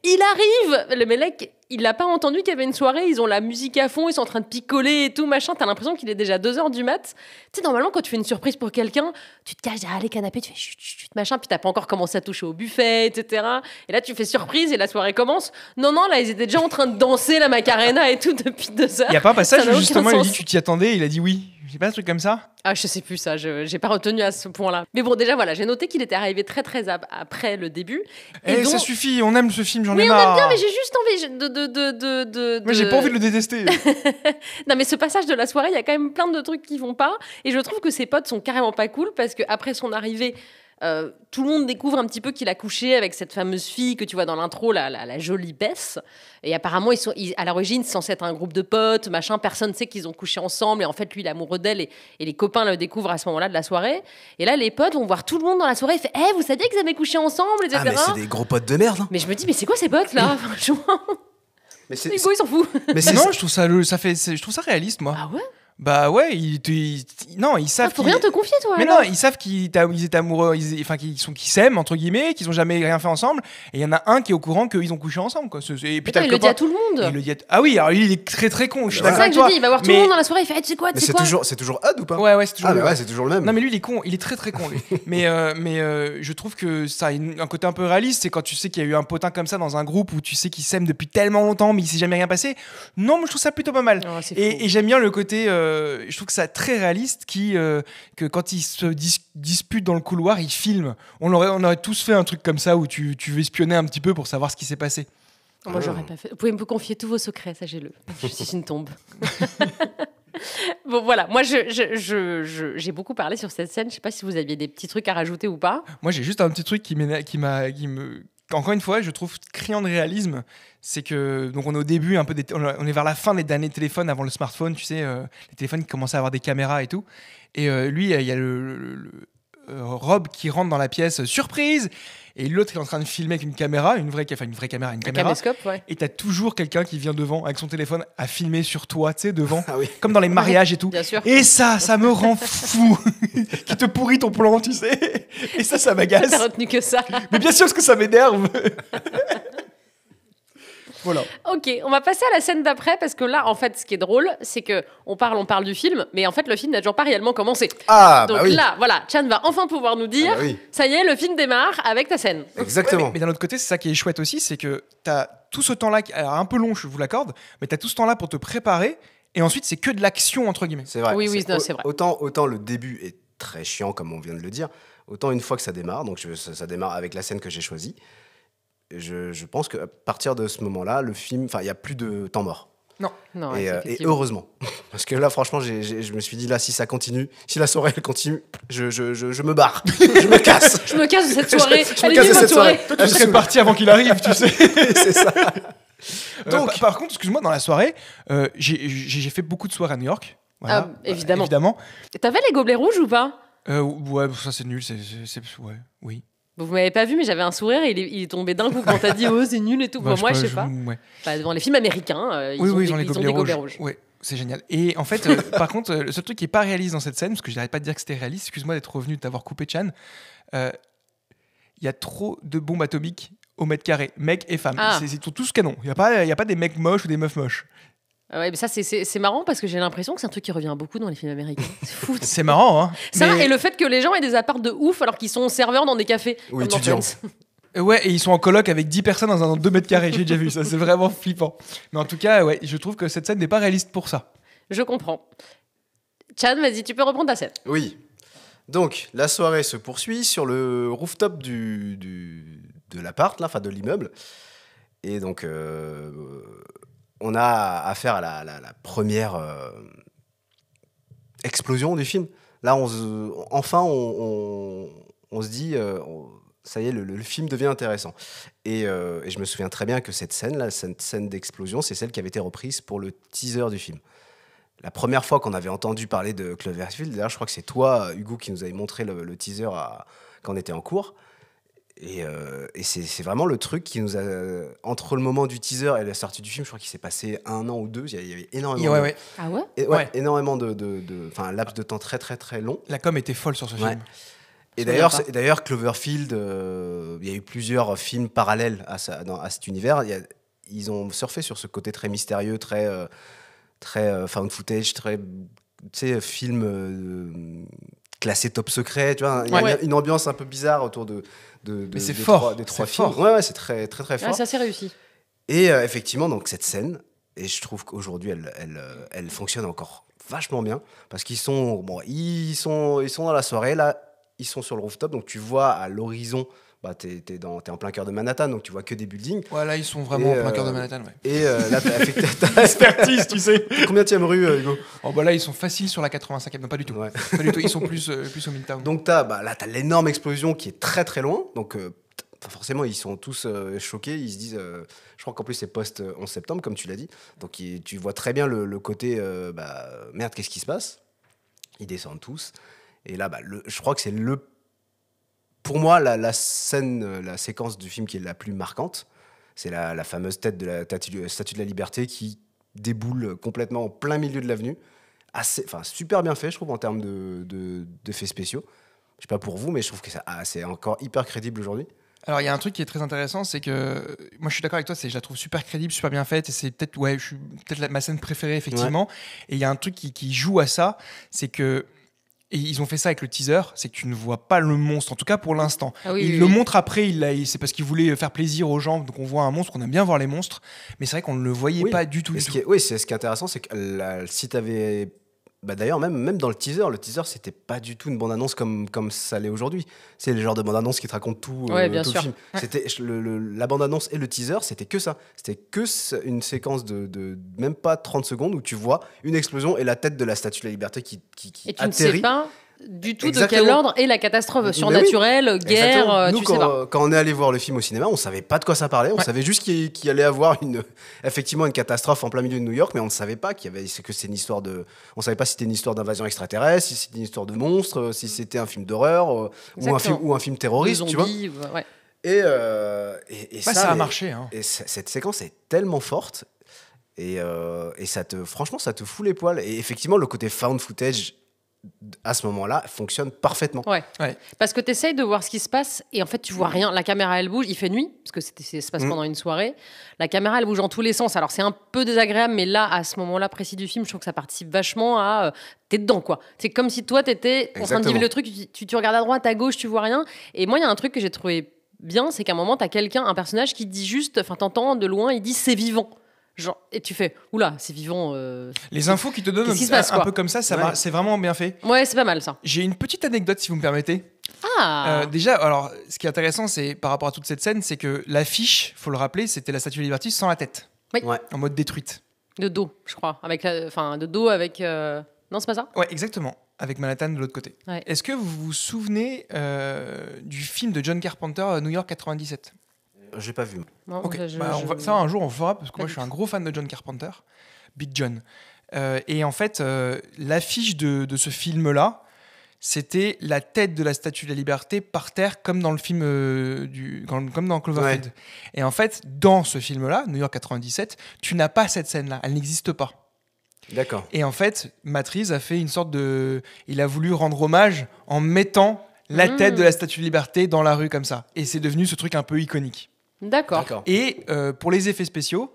il arrive. Le mec, il n'a pas entendu qu'il y avait une soirée. Ils ont la musique à fond, ils sont en train de picoler et tout, machin. T'as l'impression qu'il est déjà 2 heures du mat. Tu sais, normalement, quand tu fais une surprise pour quelqu'un, tu te caches derrière les canapés, tu fais chut, machin, puis t'as pas encore commencé à toucher au buffet, etc. Et là, tu fais surprise et la soirée commence. Non, là, ils étaient déjà en train de danser la Macarena et tout depuis 2 heures. Il y a pas un passage Ça n'a où aucun justement il sens. dit tu t'y attendais et il a dit oui. J'ai pas un truc comme ça? Ah, je sais plus ça, j'ai pas retenu à ce point-là. Mais bon, déjà, voilà, j'ai noté qu'il était arrivé très après le début. Et donc... ça suffit, on aime ce film, j'en Oui, ai on marre. aime bien, mais j'ai juste envie de... Moi j'ai pas envie de le détester. Non, mais ce passage de la soirée, il y a quand même plein de trucs qui vont pas. Et je trouve que ses potes sont carrément pas cool parce qu'après son arrivée, tout le monde découvre un petit peu qu'il a couché avec cette fameuse fille que tu vois dans l'intro, la jolie Bess. Et apparemment, à l'origine, c'est censé être un groupe de potes, machin. Personne ne sait qu'ils ont couché ensemble. Et en fait, lui, il est amoureux d'elle et les copains le découvrent à ce moment-là de la soirée. Et là, les potes vont voir tout le monde dans la soirée et fait vous saviez qu'ils avaient couché ensemble, etc. Ah mais c'est des gros potes de merde. Hein. Mais je me dis, mais c'est quoi ces potes là? Franchement, Mais c'est Hugo, il s'en fout. mais c'est Non, je trouve je trouve ça réaliste, moi. Ah ouais? Bah ouais, non, ils savent Faut rien te confier, toi. Mais alors. non, ils savent qu'ils étaient amoureux, qu'ils s'aiment entre guillemets, qu'ils ont jamais rien fait ensemble. Et il y en a un qui est au courant qu'ils ont couché ensemble, quoi. Et puis Putain, t'as il le le dit à copain. tout le monde. Il le dit ah oui, alors lui il est très très con. Je suis C'est d'accord C'est ça avec que je toi. dis, il va voir tout le monde dans la soirée, il fait tu sais quoi, mais tu sais quoi. c'est toujours Hud ou pas? Ouais, c'est toujours. Ah mais lui, ouais, c'est toujours le même. Non mais lui il est con, il est très très con lui. mais je trouve que ça a un côté un peu réaliste, c'est quand tu sais qu'il y a eu un potin comme ça dans un groupe où tu sais qu'ils s'aiment depuis tellement longtemps mais il s'est jamais rien passé. Non, moi je trouve ça plutôt pas mal. Oh, c'est fou. Et j'aime bien le côté, je trouve que ça très réaliste que quand ils se disputent dans le couloir, ils filment. On aurait tous fait un truc comme ça où tu veux espionner un petit peu pour savoir ce qui s'est passé. Moi, j'aurais pas fait. Vous pouvez me confier tous vos secrets, sachez-le. Je suis une tombe. Bon, voilà. Moi, j'ai beaucoup parlé sur cette scène. Je sais pas si vous aviez des petits trucs à rajouter ou pas. Moi, j'ai juste un petit truc qui me encore une fois, je trouve criant de réalisme, c'est que donc on est au début un peu on est vers la fin des derniers téléphones avant le smartphone, tu sais, les téléphones qui commençaient à avoir des caméras et tout. Et lui, il y a le Rob qui rentre dans la pièce, surprise. Et l'autre il est en train de filmer avec une caméra, une vraie caméra, une caméra. Caméscope, ouais. Et t'as toujours quelqu'un qui vient devant avec son téléphone à filmer sur toi, tu sais, devant, Ah oui. comme dans les mariages et tout. Bien sûr. Et ça me rend fou, qui te pourrit ton plan, tu sais. Et ça m'agace. T'as retenu que ça. Mais bien sûr, parce que ça m'énerve. Voilà. Ok, on va passer à la scène d'après parce que là, en fait, ce qui est drôle, c'est que on parle du film, mais en fait, le film n'a toujours pas réellement commencé. Ah Donc bah oui. là, voilà, Chan va enfin pouvoir nous dire, Ah bah oui. ça y est, le film démarre avec ta scène. Exactement. Mais d'un autre côté, c'est ça qui est chouette aussi, c'est que t'as tout ce temps-là, alors un peu long, je vous l'accorde, mais t'as tout ce temps-là pour te préparer, et ensuite c'est que de l'action entre guillemets. C'est vrai. Oui, non, c'est vrai. Autant le début est très chiant comme on vient de le dire, autant une fois que ça démarre, donc ça démarre avec la scène que j'ai choisie. Je pense qu'à partir de ce moment-là, le film, enfin, il y a plus de temps mort. Non, Et effectivement. heureusement, parce que là, franchement, je me suis dit là, si ça continue, si la soirée elle continue, je me barre, je me casse. Je me casse de cette soirée. Je me Elle est casse de nulle, cette votre soirée. soirée. Toi, tu serais parti avant qu'il arrive, tu sais. C'est ça. Donc, par contre, excuse-moi, dans la soirée, j'ai fait beaucoup de soirées à New York. Voilà, évidemment. T'avais les gobelets rouges ou pas? Ouais, ça c'est nul. Ouais, oui. Vous m'avez pas vu, mais j'avais un sourire et il est tombé d'un coup quand t'as dit c'est nul et tout. Bah, moi, je sais pas. Ouais. Bah, devant les films américains, ils ont des gobelets rouges. Ouais, c'est génial. Et en fait, par contre, le seul truc qui est pas réaliste dans cette scène, parce que je n'arrête pas de dire que c'était réaliste, excuse-moi d'être revenu, de t'avoir coupé, Chan, il y a trop de bombes atomiques au mètre carré, mecs et femmes. C'est tous canon. Il y a pas des mecs moches ou des meufs moches. Ouais, mais ça, c'est marrant parce que j'ai l'impression que c'est un truc qui revient beaucoup dans les films américains. C'est fou. C'est marrant, hein. Ça, et le fait que les gens aient des apparts de ouf alors qu'ils sont serveurs dans des cafés. Ou étudiants. Ouais, et ils sont en coloc avec 10 personnes dans un 2 mètres carrés. J'ai déjà vu ça, c'est vraiment flippant. Mais en tout cas, ouais, je trouve que cette scène n'est pas réaliste pour ça. Je comprends. Chad, vas-y, tu peux reprendre ta scène. Oui. Donc, la soirée se poursuit sur le rooftop de l'appart, là, enfin de l'immeuble. Et donc, on a affaire à la première explosion du film. Là, on se dit, ça y est, le film devient intéressant. Et je me souviens très bien que cette scène d'explosion, c'est celle qui avait été reprise pour le teaser du film. La première fois qu'on avait entendu parler de Cloverfield, d'ailleurs, je crois que c'est toi, Hugo, qui nous avait montré le teaser quand on était en cours. Et c'est vraiment le truc qui nous a... Entre le moment du teaser et la sortie du film, je crois qu'il s'est passé 1 an ou 2. Il y avait énormément Ah ouais, énormément un laps de temps très, très, très long. La com était folle sur ce film. Et d'ailleurs, Cloverfield, il y a eu plusieurs films parallèles à cet univers. Ils ont surfé sur ce côté très mystérieux, très found footage, très film classé top secret. Tu vois, il y a une ambiance un peu bizarre autour mais c'est fort. Des trois films. Ouais, c'est très, très, très fort. Ouais, ça c'est réussi. Et effectivement, donc cette scène, et je trouve qu'aujourd'hui, elle fonctionne encore vachement bien parce qu'ils sont dans la soirée là. Ils sont sur le rooftop, donc tu vois à l'horizon, t'es en plein cœur de Manhattan, donc tu vois que des buildings. Ouais, là, ils sont vraiment en plein cœur de Manhattan, ouais. Et là, t'as expertise, tu sais. Combien de rue, Hugo? Oh, bah là, ils sont faciles sur la 85e, non, pas du tout. Ouais. Pas du tout, ils sont plus au Midtown. Donc t'as l'énorme explosion qui est très très loin, donc forcément, ils sont tous choqués, ils se disent... je crois qu'en plus, c'est post-11 septembre, comme tu l'as dit, donc tu vois très bien le côté, merde, qu'est-ce qui se passe? Ils descendent tous. Et là, je crois que c'est pour moi, la scène, la séquence du film qui est la plus marquante. C'est la fameuse tête de la Statue de la Liberté qui déboule complètement en plein milieu de l'avenue. Super bien fait, je trouve, en termes d'effets spéciaux. Je sais pas pour vous, mais je trouve que c'est encore hyper crédible aujourd'hui. Alors, il y a un truc qui est très intéressant, c'est que moi, je suis d'accord avec toi, je la trouve super crédible, super bien faite, et c'est peut-être ma scène préférée, effectivement. Ouais. Et il y a un truc qui joue à ça, c'est que... Et ils ont fait ça avec le teaser, c'est que tu ne vois pas le monstre, en tout cas pour l'instant. Ils le montrent après, c'est parce qu'ils voulaient faire plaisir aux gens, donc on voit un monstre, on aime bien voir les monstres, mais c'est vrai qu'on ne le voyait pas du tout. Oui, c'est ce qui est intéressant, c'est que si tu avais... d'ailleurs, même dans le teaser, c'était pas du tout une bande-annonce comme ça l'est aujourd'hui. C'est le genre de bande-annonce qui te raconte tout, bien tout sûr. le film. C'était, la bande-annonce et le teaser, c'était que ça. C'était que une séquence de même pas 30 secondes où tu vois une explosion et la tête de la Statue de la Liberté qui et tu atterrit. Ne sais pas du tout de quel ordre est la catastrophe surnaturelle, guerre, Nous, quand on est allé voir le film au cinéma, on savait pas de quoi ça parlait, on savait juste qu'il allait avoir effectivement une catastrophe en plein milieu de New York, mais on ne savait pas on savait pas si c'était une histoire d'invasion extraterrestre, si c'était une histoire de monstre, si c'était un film d'horreur ou un film terroriste, tu vois. Ouais. Et ça a marché. Hein. Et cette séquence est tellement forte et franchement, ça te fout les poils. Et effectivement, le côté found footage à ce moment-là, fonctionne parfaitement. Ouais. Parce que tu essayes de voir ce qui se passe et en fait, tu vois rien. La caméra, elle bouge. Il fait nuit, parce que ça se passe pendant une soirée. La caméra, elle bouge dans tous les sens. Alors, c'est un peu désagréable, mais là, à ce moment-là précis du film, je trouve que ça participe vachement à... t'es dedans, quoi. C'est comme si toi, t'étais en train de vivre le truc. Tu regardes à droite, à gauche, tu vois rien. Et moi, il y a un truc que j'ai trouvé bien, c'est qu'à un moment, t'as un personnage qui dit juste... Enfin, t'entends de loin, il dit « c'est vivant ». Genre, et tu fais, oula, c'est vivant. Les infos qui te donnent un peu comme ça, c'est vraiment bien fait. Ouais, c'est pas mal ça. J'ai une petite anecdote, si vous me permettez. Déjà, alors, ce qui est intéressant, c'est par rapport à toute cette scène, c'est que l'affiche, faut le rappeler, c'était la Statue de la Liberté sans la tête. Oui. En mode détruite. De dos, je crois. De dos avec. Non, c'est pas ça ? Ouais, exactement. Avec Manhattan de l'autre côté. Ouais. Est-ce que vous vous souvenez du film de John Carpenter, New York 97 ? J'ai pas vu. Non, ça un jour on fera parce que moi je suis un gros fan de John Carpenter, Big John. Et en fait, l'affiche de ce film-là, c'était la tête de la Statue de la Liberté par terre, comme dans le film comme dans Cloverfield. Ouais. Et en fait, dans ce film-là, New York 97, tu n'as pas cette scène-là. Elle n'existe pas. D'accord. Et en fait, Matt Reeves a fait une sorte de... Il a voulu rendre hommage en mettant la tête de la Statue de Liberté dans la rue comme ça. Et c'est devenu ce truc un peu iconique. D'accord. Et pour les effets spéciaux,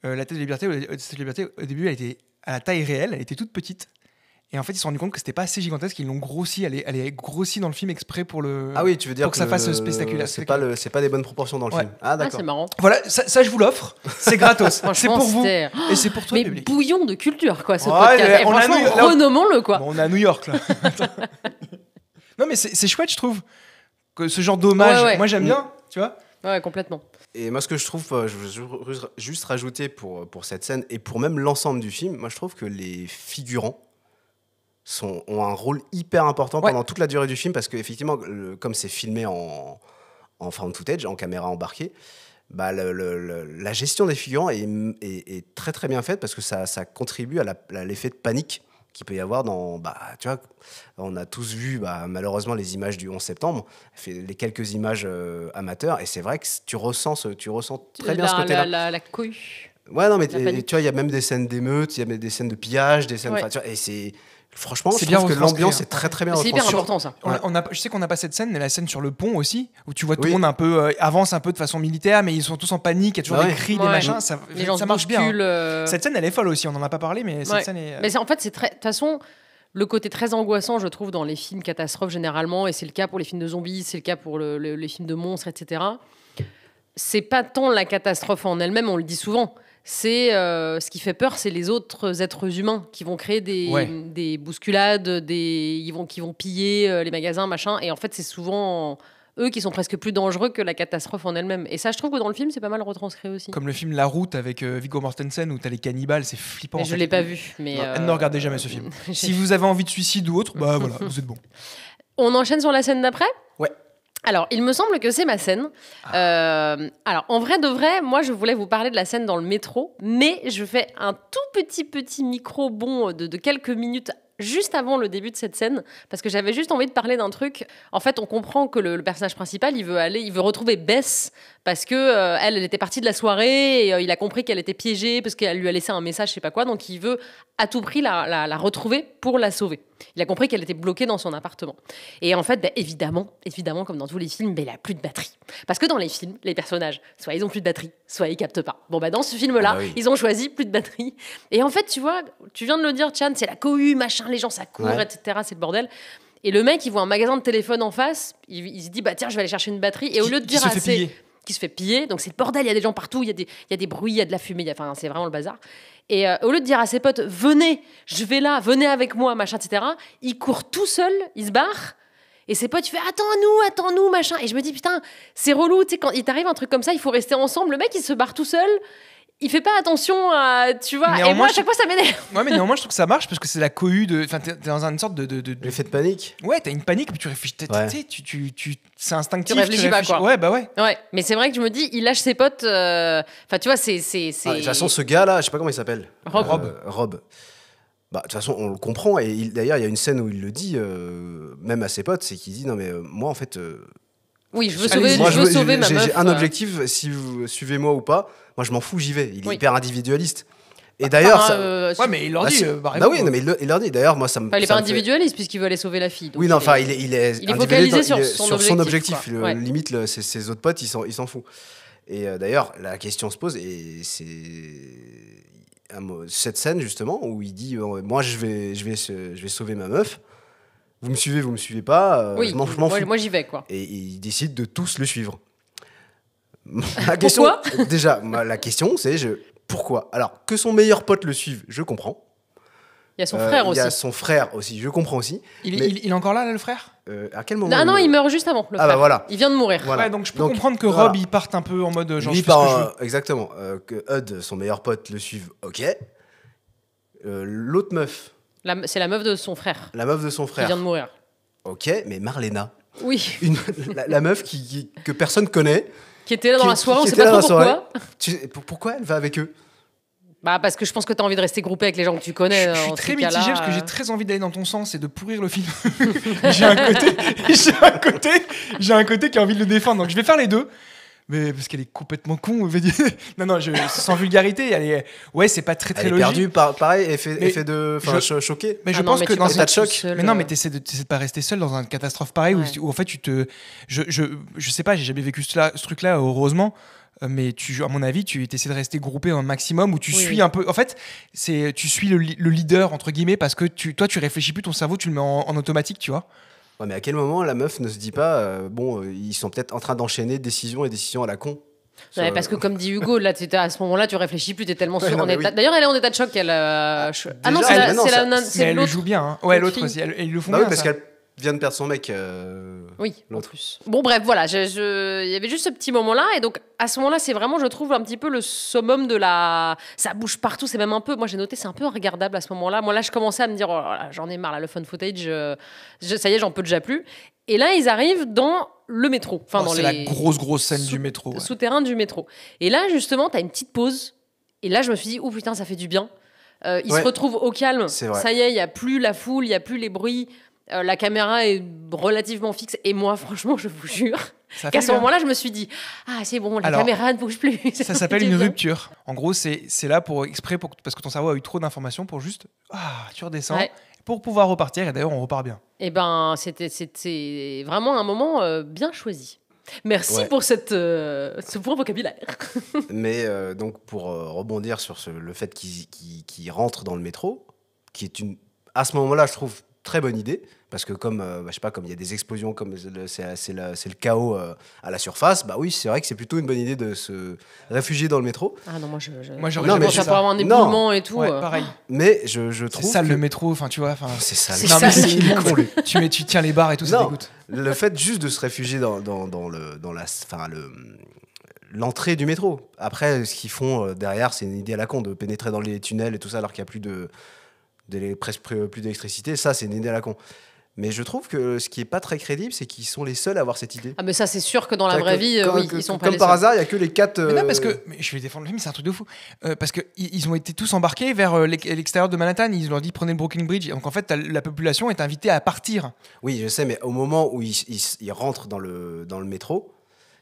la tête de la Statue de Liberté, au début, elle était à la taille réelle, elle était toute petite. Et en fait, ils se sont rendus compte que c'était pas assez gigantesque, ils l'ont grossi, elle est grossie dans le film exprès pour le. Ah oui, tu veux dire pour que ça fasse spectaculaire. C'est pas des bonnes proportions dans le film. Ah d'accord. Ah, c'est marrant. Voilà, ça je vous l'offre, c'est gratos, c'est pour vous et c'est pour toi. Mais public. Bouillon de culture quoi, ce podcast. Et franchement, renommons-le quoi. Bon, on est à New York là. Non mais c'est chouette, je trouve, que ce genre d'hommage. Ouais. Moi j'aime bien, tu vois. Ouais, complètement. Et moi, ce que je trouve, je veux juste rajouter pour cette scène et pour même l'ensemble du film, moi je trouve que les figurants ont un rôle hyper important pendant toute la durée du film, parce qu'effectivement, comme c'est filmé en found footage, en caméra embarquée, bah, la gestion des figurants est très très bien faite, parce que ça contribue à l'effet de panique qu'il peut y avoir dans... Bah, tu vois, on a tous vu malheureusement les images du 11 septembre, les quelques images amateurs, et c'est vrai que tu ressens très bien ce côté-là. La cohue. Ouais, non, mais tu vois, il y a même des scènes d'émeutes, il y a même des scènes de pillage, des scènes... Tu vois, et c'est... Franchement, je trouve que l'ambiance est très très bien retranscrite. C'est hyper important ça. Je sais qu'on n'a pas cette scène, mais la scène sur le pont aussi, où tu vois tout le monde un peu avance un peu de façon militaire, mais ils sont tous en panique, il y a toujours des cris, des machins, ça marche bien. Cette scène, elle est folle aussi, on n'en a pas parlé, mais cette scène est... Mais en fait, c'est très... De toute façon, le côté très angoissant, je trouve, dans les films catastrophes généralement, et c'est le cas pour les films de zombies, c'est le cas pour les films de monstres, etc. C'est pas tant la catastrophe en elle-même, on le dit souvent. C'est ce qui fait peur, c'est les autres êtres humains qui vont créer des bousculades, qui vont piller les magasins, machin. Et en fait, c'est souvent eux qui sont presque plus dangereux que la catastrophe en elle-même. Et ça, je trouve que dans le film, c'est pas mal retranscrit aussi. Comme le film La Route avec Viggo Mortensen, où t'as les cannibales, c'est flippant. Mais je l'ai pas vu. Mais ne regardez jamais ce film. Si vous avez envie de suicide ou autre, bah voilà, vous êtes bon. On enchaîne sur la scène d'après ? Ouais. Alors, il me semble que c'est ma scène. Alors, en vrai de vrai, moi, je voulais vous parler de la scène dans le métro, mais je fais un tout petit micro-bond de quelques minutes juste avant le début de cette scène, parce que j'avais juste envie de parler d'un truc. En fait, on comprend que le personnage principal, il veut retrouver Bess, parce que elle était partie de la soirée, et il a compris qu'elle était piégée, parce qu'elle lui a laissé un message, je sais pas quoi, donc il veut à tout prix la retrouver pour la sauver. Il a compris qu'elle était bloquée dans son appartement. Et en fait, évidemment, comme dans tous les films, il n'a plus de batterie. Parce que dans les films, les personnages, soit ils ont plus de batterie, soit ils captent pas. Bon, dans ce film-là, ils ont choisi plus de batterie. Et en fait, tu vois, tu viens de le dire, Chan, c'est la cohue, machin, les gens, ça court, etc. C'est le bordel. Et le mec, il voit un magasin de téléphone en face, il se dit, tiens, je vais aller chercher une batterie. Et au lieu de dire qui se fait piller, donc c'est le bordel, il y a des gens partout, il y a des bruits, il y a de la fumée, c'est vraiment le bazar. Et au lieu de dire à ses potes, venez, je vais là, venez avec moi, machin, etc., il court tout seul, il se barre, et ses potes, il fait attends-nous, machin. Et je me dis, putain, c'est relou, tu sais, quand il t'arrive un truc comme ça, il faut rester ensemble. Le mec, il se barre tout seul, il fait pas attention à, tu vois, néanmoins, et moi, à chaque fois, ça m'énerve. Ouais, mais néanmoins, je trouve que ça marche parce que c'est la cohue de. Enfin, t'es dans une sorte de. L'effet de panique. Ouais, t'as une panique, mais tu réfléchis. C'est instinctif. Tu réfléchis pas, quoi. Ouais, bah ouais. Ouais, mais c'est vrai que je me dis, il lâche ses potes. Enfin, tu vois, c'est. De toute façon, ce gars-là, je sais pas comment il s'appelle. Rob. Bah, de toute façon, on le comprend. Et d'ailleurs, il y a une scène où il le dit, même à ses potes, c'est qu'il dit non, mais moi, en fait. Oui, je veux sauver ma meuf. J'ai un objectif, si vous suivez-moi ou pas, moi je m'en fous, j'y vais. Il est hyper individualiste. Et d'ailleurs, ouais, mais il leur dit. Oui, non, mais il leur dit. D'ailleurs, moi, ça me. Il est pas individualiste puisqu'il veut aller sauver la fille. Oui, non, enfin, il est focalisé sur son objectif. Limite, ses autres potes, il s'en fout. Et d'ailleurs, la question se pose, et c'est cette scène justement où il dit, moi, je vais sauver ma meuf. Vous me suivez pas, je m'en fous. Moi j'y vais, quoi. Et il décide de tous le suivre. Pourquoi ? Déjà, la question, c'est pourquoi ? Alors, que son meilleur pote le suive, je comprends. Il y a son frère aussi. Il y a son frère aussi, je comprends aussi. Il est encore là, le frère ? À quel moment ? Non, il meurt juste avant, le frère. Bah voilà. Il vient de mourir. Voilà. Ouais, donc je peux comprendre que Rob, il parte un peu en mode genre, je fais ce que je veux. Exactement. Que Hud, son meilleur pote, le suive, ok. L'autre meuf... C'est la meuf de son frère. La meuf de son frère. Qui vient de mourir. Ok, mais Marlena. Oui. La meuf que personne connaît. Qui était là dans la soirée, on sait pas trop pourquoi. Pourquoi elle va avec eux ? Bah, parce que je pense que t'as envie de rester groupé avec les gens que tu connais. Je suis dans très ces mitigé cas-là, parce que j'ai très envie d'aller dans ton sens et de pourrir le film. j'ai un côté qui a envie de le défendre. Donc je vais faire les deux. Mais parce qu'elle est complètement con. Non, sans vulgarité. Ouais, c'est pas très Elle est logique. perdue, pareil, effet de. Enfin, choqué. Mais je Ah non, pense mais que tu dans peux cette pas choc. tout seul, Mais non, mais t'essaies de pas rester seul dans une catastrophe pareille Ouais. où en fait je sais pas, j'ai jamais vécu ce truc-là, heureusement. Mais à mon avis, tu essaies de rester groupé un maximum où tu suis un peu. En fait, tu suis le leader entre guillemets parce que toi, tu réfléchis plus, ton cerveau, tu le mets en automatique, tu vois. Ouais, mais à quel moment la meuf ne se dit pas, ils sont peut-être en train d'enchaîner décision et décision à la con. Ouais, parce que comme dit Hugo, là, à ce moment-là, tu réfléchis plus, t'es tellement Ouais, sûr. non, mais État... oui. D'ailleurs, elle est en état de choc. Elle, Ah non, déjà, c'est mais non, Mais c'est elle le l'autre. joue bien. Hein. Ouais, l'autre l'autre aussi. fille. Ils le font Bah oui, bien. parce Ça. qu'elle vient de perdre son mec. Oui, en l'autre. plus. Bon, bref, voilà. Il y avait juste ce petit moment-là. Et donc, à ce moment-là, c'est vraiment, je trouve, un petit peu le summum de la. Ça bouge partout. C'est même un peu. Moi, j'ai noté, c'est un peu regardable à ce moment-là. Moi, là, je commençais à me dire, oh, là, j'en ai marre, là, le fun footage. Ça y est, j'en peux déjà plus. Et là, ils arrivent dans le métro. Enfin, dans C'est les... la grosse scène du métro. Ouais. souterrain du métro. Et là, justement, t'as une petite pause. Et là, je me suis dit, oh putain, ça fait du bien. Ils se retrouvent au calme. C'est vrai. Ça y est, il n'y a plus la foule, il n'y a plus les bruits. La caméra est relativement fixe. Et moi, franchement, je vous jure Ça fait qu'à ce bien. moment-là, je me suis dit, ah, c'est bon, la Alors, caméra ne bouge plus. Ça s'appelle une rupture. En gros, c'est là pour exprès parce que ton cerveau a eu trop d'informations pour juste tu redescends Ouais. pour pouvoir repartir. Et d'ailleurs, on repart bien. Et ben, c'était vraiment un moment bien choisi. Merci Ouais. pour ce point vocabulaire. Mais donc, pour rebondir sur le fait qu'ils rentrent dans le métro, qui est à ce moment-là, je trouve, très bonne idée. Parce que comme je sais pas, comme il y a des explosions, comme c'est le chaos à la surface, bah oui, c'est vrai que c'est plutôt une bonne idée de se réfugier dans le métro. Ah non, moi, Moi, j'aurais Non, jamais mais fait ça ça. pourrait avoir un Non. éboulement et tout. Ouais, pareil. Mais je C'est trouve sale que le métro. Enfin, tu vois. Enfin, c'est sale. C'est non, ça, mais c'est il est con, con, lui. tu tiens les barres et tout, ça Non. dégoûte. Le fait juste de se réfugier dans l'entrée du métro. Après, ce qu'ils font derrière, c'est une idée à la con de pénétrer dans les tunnels et tout ça, alors qu'il n'y a presque plus d'électricité. Ça, c'est une idée à la con. Mais je trouve que ce qui est pas très crédible, c'est qu'ils sont les seuls à avoir cette idée. Ah, mais ça, c'est sûr que dans la vraie vie, oui, ils sont pas comme les par seuls. hasard, il y a que les 4. Mais non, parce que je vais défendre le film, c'est un truc de fou. Parce qu'ils ont été tous embarqués vers l'extérieur de Manhattan. Ils leur ont dit prenez le Brooklyn Bridge. Donc en fait, la population est invitée à partir. Oui, je sais, mais au moment où ils rentrent dans le métro,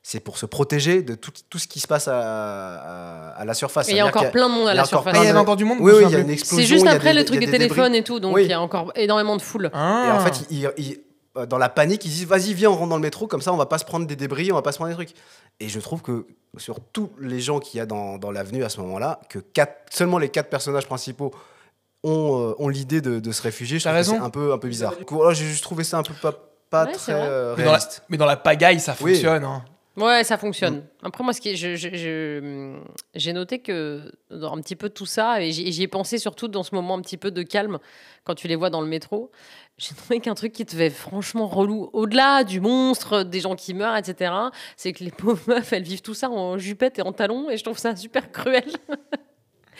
c'est pour se protéger de tout ce qui se passe à la surface. Et il y a encore plein de monde à la surface. Ah, il y avait encore du monde. Oui, je me il y a souviens une plus. explosion. C'est juste il y a après des- le truc il y des a des téléphones débris. et tout, donc Oui. il y a encore énormément de foule. Ah. Et en fait, dans la panique, ils disent vas-y, viens, on rentre dans le métro, comme ça on va pas se prendre des débris, on va pas se prendre des trucs. Et je trouve que sur tous les gens qu'il y a dans l'avenue à ce moment-là, que seulement les 4 personnages principaux ont l'idée de se réfugier, je T'as trouve que c'est raison. un peu bizarre. Du coup, voilà, j'ai juste trouvé ça un peu pas Ouais, c'est très vrai. réaliste. Mais dans la pagaille, ça Oui. fonctionne. Hein. Ouais, ça fonctionne. Après, moi, j'ai noté que dans un petit peu tout ça, et j'y ai pensé surtout dans ce moment un petit peu de calme, quand tu les vois dans le métro, j'ai trouvé qu'un truc qui te fait franchement relou, au-delà du monstre, des gens qui meurent, etc., c'est que les pauvres meufs, elles vivent tout ça en jupette et en talons, et je trouve ça super cruel.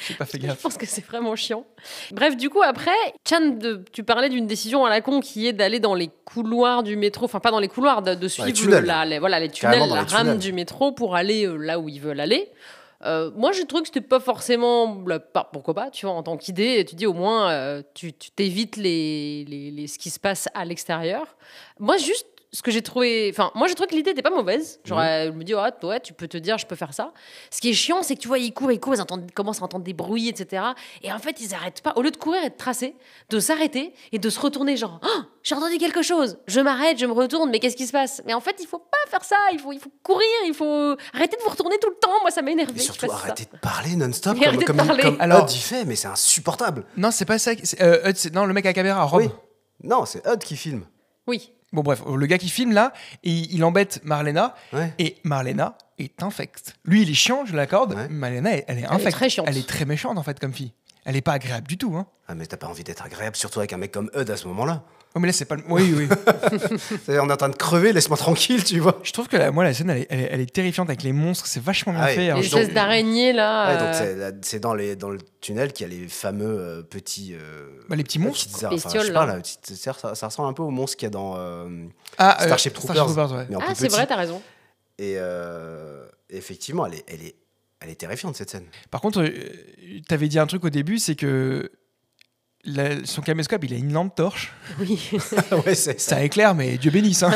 J'ai pas fait Je gaffe. pense que c'est vraiment chiant. Bref, du coup, après, Chan, tu parlais d'une décision à la con qui est d'aller dans les couloirs du métro, enfin pas dans les couloirs, de suivre tunnels. les Carrément tunnels, dans la les rame tunnels. du métro pour aller là où ils veulent aller. Moi, je trouve que c'était pas forcément. Pourquoi pas, tu vois, en tant qu'idée, tu dis au moins, tu t'évites ce qui se passe à l'extérieur. Moi, juste. Ce que j'ai trouvé, enfin, moi j'ai trouvé que l'idée n'était pas mauvaise. Genre, je me dis, ouais, tu peux te dire, je peux faire ça. Ce qui est chiant, c'est que tu vois, ils courent, ils commencent à entendre des bruits, etc. Et en fait, ils arrêtent pas. Au lieu de courir et de tracer, de s'arrêter et de se retourner, genre, oh, j'ai entendu quelque chose. Je m'arrête, je me retourne, mais qu'est-ce qui se passe? Mais en fait, il faut pas faire ça. Il faut courir, il faut arrêter de vous retourner tout le temps. Moi, ça m'a énervé. Et surtout, arrêtez de parler non-stop Mais arrêtez de parler. comme Alors- Hud y fait, mais c'est insupportable. Non, c'est pas ça. Non, le mec à la caméra, Rob. Oui. Non, c'est Hud qui filme. Oui. Bon, bref, le gars qui filme là, il embête Marlena. Ouais. Et Marlena est infecte. Lui, il est chiant, je l'accorde. Ouais. Marlena, elle est infecte. très chiante. Elle est très méchante, en fait, comme fille. Elle est pas agréable du tout. Hein. Ah, mais t'as pas envie d'être agréable, surtout avec un mec comme Hud à ce moment-là. Oh, mais là, c'est pas le. Oui, oui. C'est-à-dire, on est en train de crever, laisse-moi tranquille, tu vois. Je trouve que la scène, elle est terrifiante avec les monstres. C'est vachement bien Ah oui. fait. Les Alors, espèces d'araignées, là. Ouais, donc c'est dans le tunnel qu'il y a les fameux petits. les petits monstres. petites araignées. Bestioles, Je sais pas, là. là, ça ressemble un peu aux monstres qu'il y a dans Starship Starship Troopers. ouais. Mais en Ah, plus c'est petit. vrai, t'as raison. Et effectivement, elle est Elle est terrifiante, cette scène. Par contre, t'avais dit un truc au début, c'est que son caméscope, il a une lampe torche. Oui. Ouais, c'est ça. Ça éclaire, mais Dieu bénisse. Hein.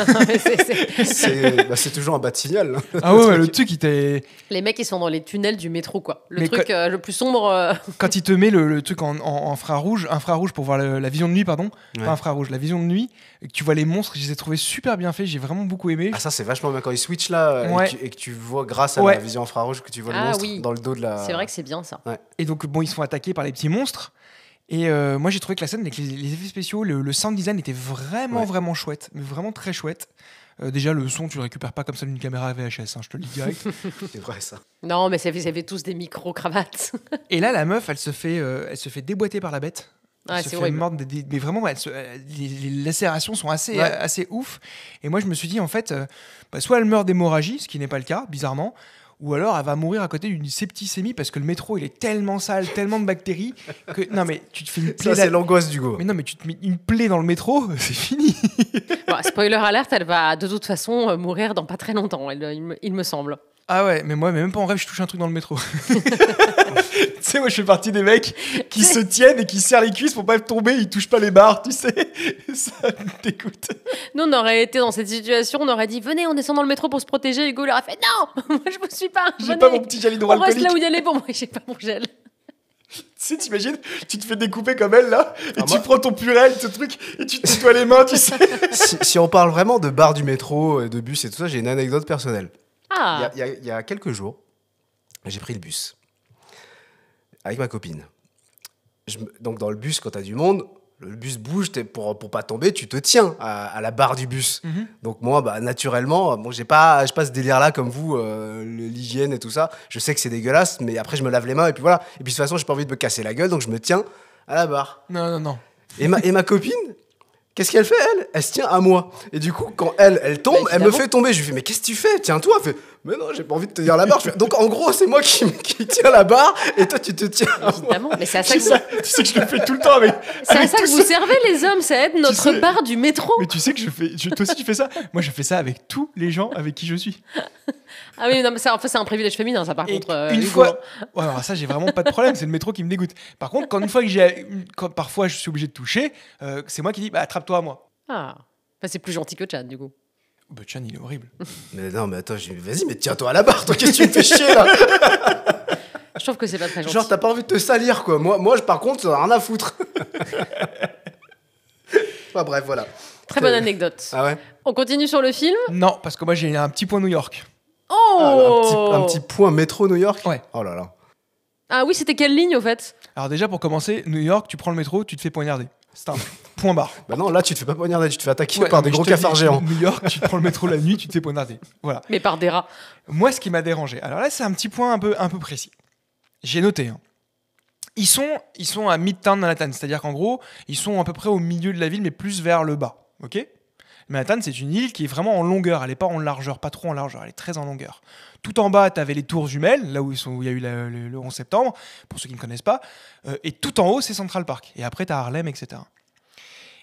C'est toujours un bas de signal. Ah ouais, le truc, il t'est... Les mecs, ils sont dans les tunnels du métro, quoi. Le Mais truc le plus sombre. Quand il te met le truc en infrarouge pour voir la vision de nuit, pardon. Ouais. Pas infrarouge, la vision de nuit, que tu vois les monstres, je les ai trouvés super bien faits, j'ai vraiment beaucoup aimé. Ah, ça, c'est vachement bien quand il switch là Ouais. et que tu vois, grâce à Ouais. la vision infrarouge, que tu vois le Ah monstre oui. dans le dos de la. C'est vrai que c'est bien, ça. Et donc, bon, ils se font attaquer par les petits monstres. Et moi, j'ai trouvé que la scène avec les effets spéciaux, le sound design était vraiment chouette, mais vraiment très chouette. Déjà, le son, tu le récupères pas comme ça d'une caméra VHS, hein, je te le dis direct. C'est vrai, ça. Non, mais ils avaient tous des micro-cravates. Et là, la meuf, elle se fait déboîter par la bête. Ouais, Elle se c'est fait horrible. mordre mais vraiment, les lacérations sont assez ouf. Et moi, je me suis dit, en fait, soit elle meurt d'hémorragie, ce qui n'est pas le cas, bizarrement, ou alors elle va mourir à côté d'une septicémie parce que le métro, il est tellement sale, tellement de bactéries que... Non, mais tu te fais une plaie... Ça, c'est l'angoisse du go. Mais non, mais tu te mets une plaie dans le métro, c'est fini. Bon, spoiler alerte, elle va de toute façon mourir dans pas très longtemps, il me semble. Ah ouais, mais moi, même pas en rêve, je touche un truc dans le métro. Tu sais, moi, je fais partie des mecs qui se tiennent et qui serrent les cuisses pour pas tomber, ils touchent pas les barres, tu sais. Ça me dégoûte. Nous, on aurait été dans cette situation, on aurait dit venez, on descend dans le métro pour se protéger. Hugo leur a fait non, moi je vous suis pas. J'ai venez. pas mon petit gel On reste hydroalcoolique. là où il y a les bombes. Moi, j'ai pas mon gel. Tu sais, t'imagines, tu te fais découper comme elle, là, et Ah, tu moi- prends ton purel, ce truc, et tu te nettoies les mains, tu sais. Si on parle vraiment de bar du métro, de bus et tout ça, j'ai une anecdote personnelle. Ah, Il y a quelques jours, j'ai pris le bus avec ma copine. Donc dans le bus, quand t'as du monde, le bus bouge, pour pas tomber, tu te tiens à la barre du bus. Donc moi, naturellement, bon, j'ai pas ce délire-là comme vous, l'hygiène et tout ça. Je sais que c'est dégueulasse, mais après je me lave les mains et puis voilà. Et puis de toute façon, j'ai pas envie de me casser la gueule, donc je me tiens à la barre. Non. Et ma copine, qu'est-ce qu'elle fait, elle? Elle se tient à moi. Et du coup, quand elle tombe, Bah, elle me évidemment. fait tomber. Je lui fais, mais qu'est-ce que tu fais? Tiens-toi. Elle fait, mais non, j'ai pas envie de tenir la barre. Je fais, donc en gros, c'est moi qui tiens la barre et toi, tu te tiens à moi. évidemment. Mais c'est à ça Tu que, sais que je le fais tout le temps avec c'est à avec ça que tous vous ceux- servez, les hommes. Ça aide notre sais- barre du métro. Mais tu sais que toi aussi tu fais ça. Moi je fais ça avec tous les gens avec qui je suis. Ah oui, non, mais ça, en fait, c'est un privilège féminin, ça, par Et contre. une Hugo. fois, ouais, alors ça j'ai vraiment pas de problème, c'est le métro qui me dégoûte. Par contre, quand parfois je suis obligé de toucher, c'est moi qui dis bah, attrape-toi à moi. Ah, enfin, c'est plus gentil que Chad, du coup. Bah Chan il est horrible. Mais non, mais attends, vas-y, mais tiens-toi à la barre. Toi, qu'est-ce que tu me fais chier là? Je trouve que c'est pas très gentil. Genre, t'as pas envie de te salir, quoi. Moi, par contre, rien à foutre. Enfin, bref, voilà. Très bonne anecdote. Ah ouais? On continue sur le film. Non, parce que moi j'ai un petit point New York. Oh Un petit point métro New York? Ouais. Oh là là. Ah oui, c'était quelle ligne, au fait? Alors déjà pour commencer, New York, tu prends le métro, tu te fais poignarder. C'est un point barre. Bah non, là, tu te fais pas poignarder, tu te fais attaquer Ouais, par mais des je gros te dis, cafards géants. New York, tu prends le métro la nuit, tu te fais poignarder. Voilà. Mais par des rats. Moi, ce qui m'a dérangé, alors là, c'est un petit point un peu précis. J'ai noté. Hein. Ils sont à Midtown Manhattan, c'est-à-dire qu'en gros, ils sont à peu près au milieu de la ville, mais plus vers le bas. Ok ? Manhattan, c'est une île qui est vraiment en longueur. Elle n'est pas en largeur, pas trop en largeur. Elle est très en longueur. Tout en bas, tu avais les tours jumelles, là où il y a eu le 11 septembre, pour ceux qui ne connaissent pas. Et tout en haut, c'est Central Park. Et après, tu as Harlem, etc.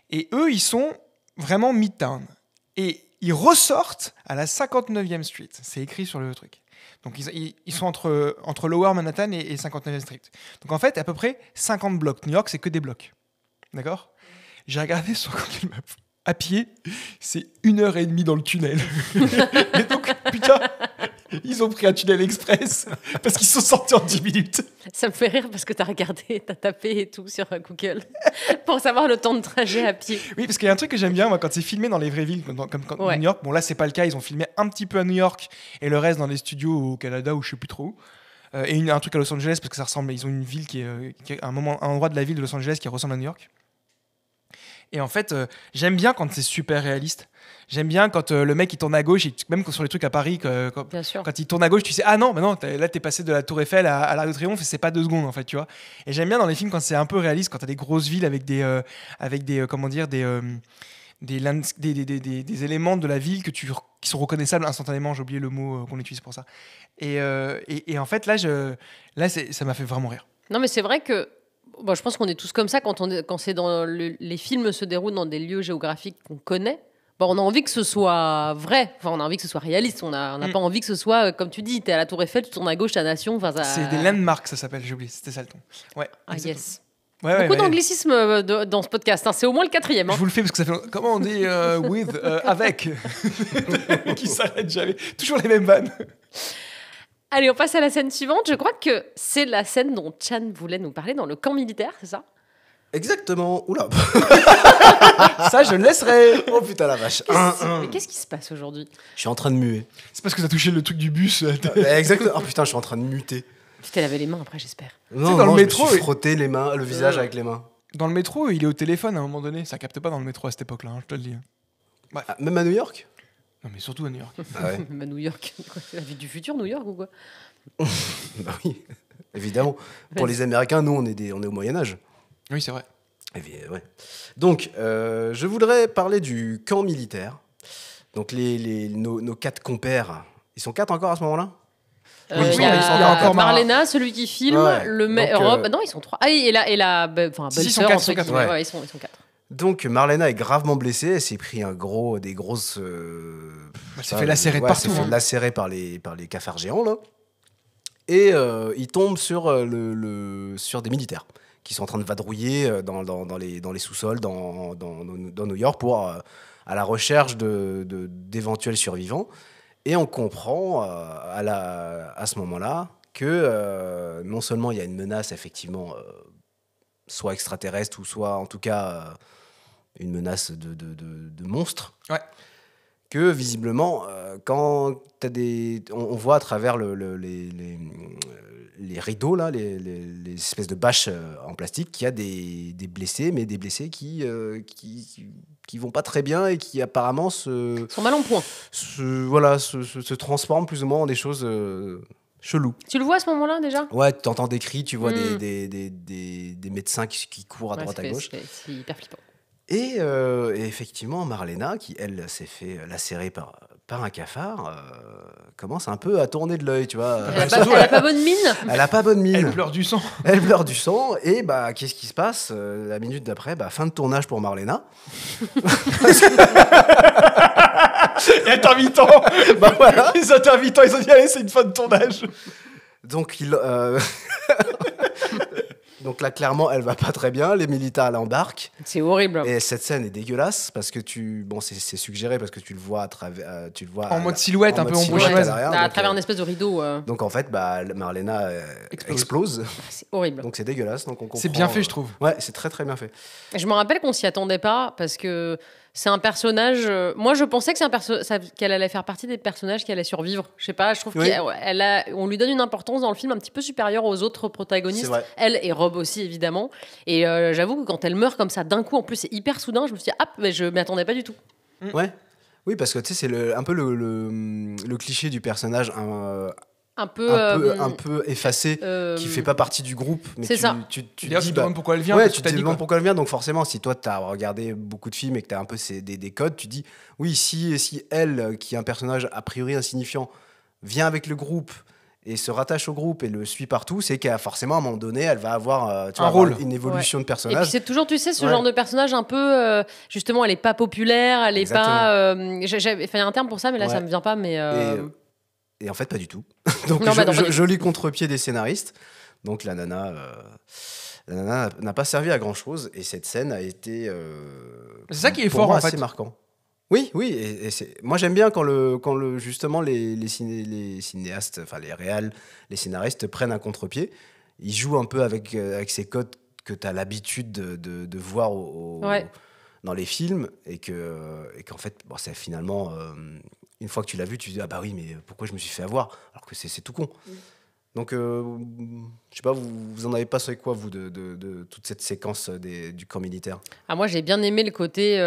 Et eux, ils sont vraiment Midtown. Et ils ressortent à la 59e Street. C'est écrit sur le truc. Donc, ils sont entre Lower Manhattan et 59e Street. Donc, en fait, à peu près 50 blocs. New York, c'est que des blocs. D'accord ? J'ai regardé sur Google Maps. À pied, c'est 1h30 dans le tunnel. Et donc, putain, ils ont pris un tunnel express parce qu'ils sont sortis en 10 minutes. Ça me fait rire parce que t'as regardé, t'as tapé et tout sur Google pour savoir le temps de trajet à pied. Oui, parce qu'il y a un truc que j'aime bien, moi, quand c'est filmé dans les vraies villes, comme Ouais. New York. Bon, là, c'est pas le cas. Ils ont filmé un petit peu à New York et le reste dans les studios au Canada ou je sais plus trop où. Et un truc à Los Angeles parce que ça ressemble. Ils ont une ville qui est un endroit de la ville de Los Angeles qui ressemble à New York. Et en fait, j'aime bien quand c'est super réaliste. J'aime bien quand le mec il tourne à gauche, et même sur les trucs à Paris, Bien sûr. quand il tourne à gauche, tu sais, ah non, mais non, là t'es passé de la Tour Eiffel à l'Arc de Triomphe et c'est pas 2 secondes en fait, tu vois. Et j'aime bien dans les films quand c'est un peu réaliste, quand t'as des grosses villes avec des comment dire, des éléments de la ville qui sont reconnaissables instantanément. J'ai oublié le mot qu'on utilise pour ça. Et en fait, là, ça m'a fait vraiment rire. Non, mais c'est vrai que bon, je pense qu'on est tous comme ça quand c'est les films se déroulent dans des lieux géographiques qu'on connaît. Bon, on a envie que ce soit vrai, enfin, on a envie que ce soit réaliste. On n'a pas envie que ce soit, comme tu dis, t'es à la Tour Eiffel, tu tournes à gauche, t'as Nation. C'est des landmarks, ça s'appelle, j'ai oublié, c'était ça le ton. Ouais, Ah, yes. Ouais, Beaucoup d'anglicisme dans ce podcast, hein. C'est au moins le 4e. Hein. Je vous le fais parce que ça fait. Comment on dit avec qui s'arrête jamais. Toujours les mêmes vannes. Allez, on passe à la scène suivante. Je crois que c'est la scène dont Chan voulait nous parler dans le camp militaire, c'est ça? Exactement. Oula. Ça, je le laisserai. Oh putain la vache. Mais qu'est-ce qui se passe aujourd'hui? Je suis en train de muer. C'est parce que t'as touché le truc du bus. Exactement. Oh putain, je suis en train de muter. Tu t'es lavé les mains après, j'espère. Non, dans le non, métro, je me suis frotté les mains, le visage avec les mains. Dans le métro, il est au téléphone à un moment donné. Ça capte pas dans le métro à cette époque-là, hein, je te le dis. Ah, même à New York? Non, mais surtout à New York. Ah ouais. Même à New York. C'est la vie du futur, New York ou quoi? Bah oui, évidemment. Pour les Américains, nous, on est au Moyen-Âge. Oui, c'est vrai. Ouais. Donc, je voudrais parler du camp militaire. Donc, nos 4 compères, ils sont 4 encore à ce moment-là? Il y il y a a encore Marlena, celui qui filme, Ouais, le donc, Rob. Non, ils sont 3. Ah, et la enfin, Si, ils sont belle-sœur, quatre, entre ils sont quatre. guillemets. Ouais. Ouais, ils sont 4. Donc, Marlena est gravement blessée. Elle s'est pris des grosses. Elle s'est fait lacérer de partout. Elle s'est fait lacérer par les cafards géants, là. Et il tombe sur des militaires qui sont en train de vadrouiller dans les sous-sols dans New York pour à la recherche d'éventuels survivants. Et on comprend à ce moment-là que non seulement il y a une menace effectivement soit extraterrestre ou soit en tout cas une menace de monstres. Ouais. Que visiblement, quand on voit à travers les rideaux, là, les espèces de bâches en plastique, qu'il y a des blessés, mais des blessés qui vont pas très bien et qui apparemment Ils sont mal en point. se transforment plus ou moins en des choses cheloues. Tu le vois à ce moment-là déjà? Ouais, tu entends des cris, tu vois des médecins qui courent à droite à gauche. C'est hyper flippant. Et effectivement, Marlena, qui elle s'est fait lacérer par un cafard, commence un peu à tourner de l'œil, tu vois. Elle a pas bonne mine? Elle a pas bonne mine. Elle pleure du sang. Elle pleure du sang. Et bah, qu'est-ce qui se passe la minute d'après? Bah, fin de tournage pour Marlena. Et intermittent. Bah voilà. Les intermittents, ils ont dit allez, c'est une fin de tournage. Donc donc là, clairement, elle va pas très bien. Les militaires l'embarquent. C'est horrible. Et cette scène est dégueulasse parce que c'est suggéré parce que tu le vois à travers, En mode silhouette, un peu silhouette ombreuse. à l'arrière, À donc, travers un espèce de rideau. Donc en fait, bah, Marlena explose. C'est horrible. Donc c'est dégueulasse. Donc on comprend. C'est bien fait, je trouve. Ouais, c'est très très bien fait. Je me rappelle qu'on s'y attendait pas parce que c'est un personnage. Moi, je pensais que qu'elle allait faire partie des personnages qui allaient survivre. Je sais pas. Je trouve Oui. on lui donne une importance dans le film un petit peu supérieure aux autres C'est protagonistes. vrai. Elle et Rob aussi évidemment. Et j'avoue que quand elle meurt comme ça d'un coup, en plus c'est hyper soudain. Je me suis dit mais je m'y attendais pas du tout. Ouais. Oui, parce que tu sais, c'est un peu le cliché du personnage Un peu. un peu effacé, qui fait pas partie du groupe. Mais c'est ça. Tu D'ailleurs, dis, tu te bah, demandes pourquoi elle vient. ouais, parce tu que te t'as dit demandes quoi. pourquoi elle vient. Donc forcément, si toi, tu as regardé beaucoup de films et que tu as un peu des codes, tu dis, oui, si elle, qui est un personnage a priori insignifiant, vient avec le groupe et se rattache au groupe et le suit partout, c'est qu'à forcément, à un moment donné, elle va avoir, tu Un vois, rôle. une évolution de Et puis personnage. c'est toujours, tu sais, ce Ouais. genre de personnage un peu, justement, elle est pas populaire, elle est pas. Il y a un terme pour ça, mais là Ouais. ça me vient pas. Mais Et en fait, pas du tout. Donc, Non, bah non, pas du tout. joli contre-pied des scénaristes. Donc, la nana n'a pas servi à grand-chose. Et cette scène a été. C'est ça qui est pour fort, moi, en assez fait. marquant. Oui. Et moi, j'aime bien quand justement les cinéastes, enfin les réals, les scénaristes prennent un contre-pied. Ils jouent un peu avec ces codes que tu as l'habitude de voir Ouais. dans les films. Et qu'en fait, bon, c'est finalement. Une fois que tu l'as vu, tu te dis ah bah oui, mais pourquoi je me suis fait avoir alors que c'est tout con. Donc je sais pas, vous en avez pensé quoi vous de toute cette séquence du camp militaire? Ah, moi, j'ai bien aimé le côté.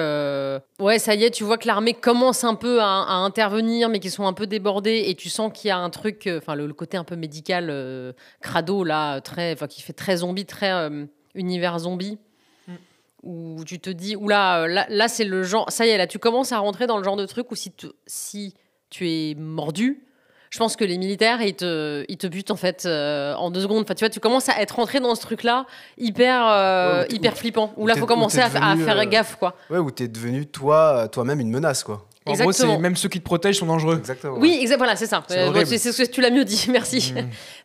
Ouais, ça y est, tu vois que l'armée commence un peu à intervenir, mais qu'ils sont un peu débordés. Et tu sens qu'il y a un truc. Enfin, le côté un peu médical, crado, là, qui fait très zombie, très univers zombie. Où tu te dis, oula, là, c'est le genre. Ça y est, là, tu commences à rentrer dans le genre de truc où si tu es mordu. je pense que les militaires, ils te butent en fait en 2 secondes. Enfin, tu vois, tu commences à être rentré dans ce truc-là hyper flippant. Où là, il faut commencer à faire gaffe, quoi. Ouais, où t'es devenu toi-même une menace, quoi. En gros, même ceux qui te protègent sont dangereux. Exactement. Oui, voilà, c'est ça. C'est ce que tu l'as mieux dit, merci.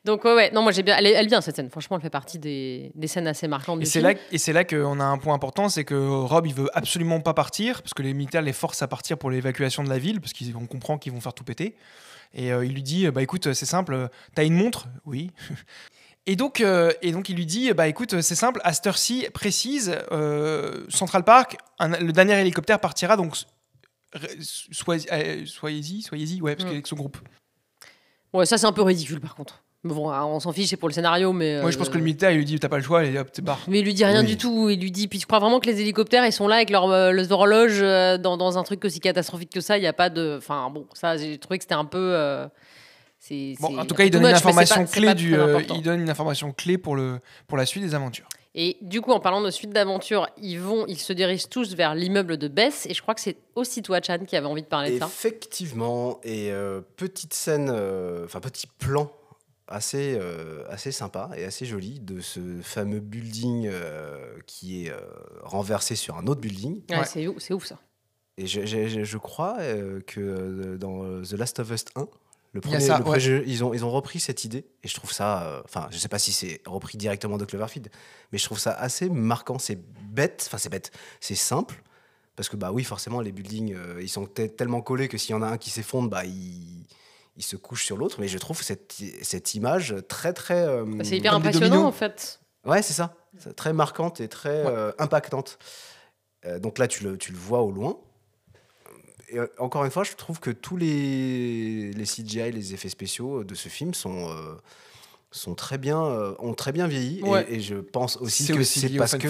Donc ouais, non, moi j'ai bien, elle est bien cette scène. Franchement, elle fait partie des scènes assez marquantes. Et c'est là qu'on a un point important, c'est que Rob, il veut absolument pas partir parce que les militaires les forcent à partir pour l'évacuation de la ville parce qu'on comprend qu'ils vont faire tout péter. Et il lui dit, bah écoute, c'est simple, t'as une montre ? Oui. Et donc il lui dit, bah écoute, c'est simple, à cette heure-ci précise, Central Park, le dernier hélicoptère partira donc. Soyez-y, ouais, parce qu'avec son groupe. Ouais, ça c'est un peu ridicule par contre. Bon, on s'en fiche, c'est pour le scénario, mais. Moi, je pense que le militaire, il lui dit, t'as pas le choix, et hop, t'es barre. Mais il lui dit rien du tout. Il lui dit, puis tu crois vraiment que les hélicoptères, ils sont là avec leur horloge dans un truc aussi catastrophique que ça. Il y a pas de. Enfin bon, ça, j'ai trouvé que c'était un peu. En tout cas, il donne une information clé il donne une information clé pour la suite des aventures. Et du coup, en parlant de suite d'aventures, ils se dirigent tous vers l'immeuble de Bess. Et je crois que c'est aussi toi, Chan, qui avait envie de parler de ça. Effectivement. Et petite scène, petit plan assez sympa et assez joli de ce fameux building qui est renversé sur un autre building. Ouais. C'est ouf ça. Et je crois que dans The Last of Us 1, le premier jeu, ils ont repris cette idée et je trouve ça, je sais pas si c'est repris directement de Cloverfield, mais je trouve ça assez marquant. C'est bête, c'est simple parce que bah oui, forcément les buildings ils sont tellement collés que s'il y en a un qui s'effondre, bah il se couche sur l'autre. Mais je trouve cette image très très c'est hyper impressionnant en fait. Ouais, c'est ça, c'est très marquante et très impactante. Donc là tu le vois au loin. Et encore une fois, je trouve que tous les CGI, les effets spéciaux de ce film ont très bien vieilli. Ouais. Et je pense aussi que c'est parce que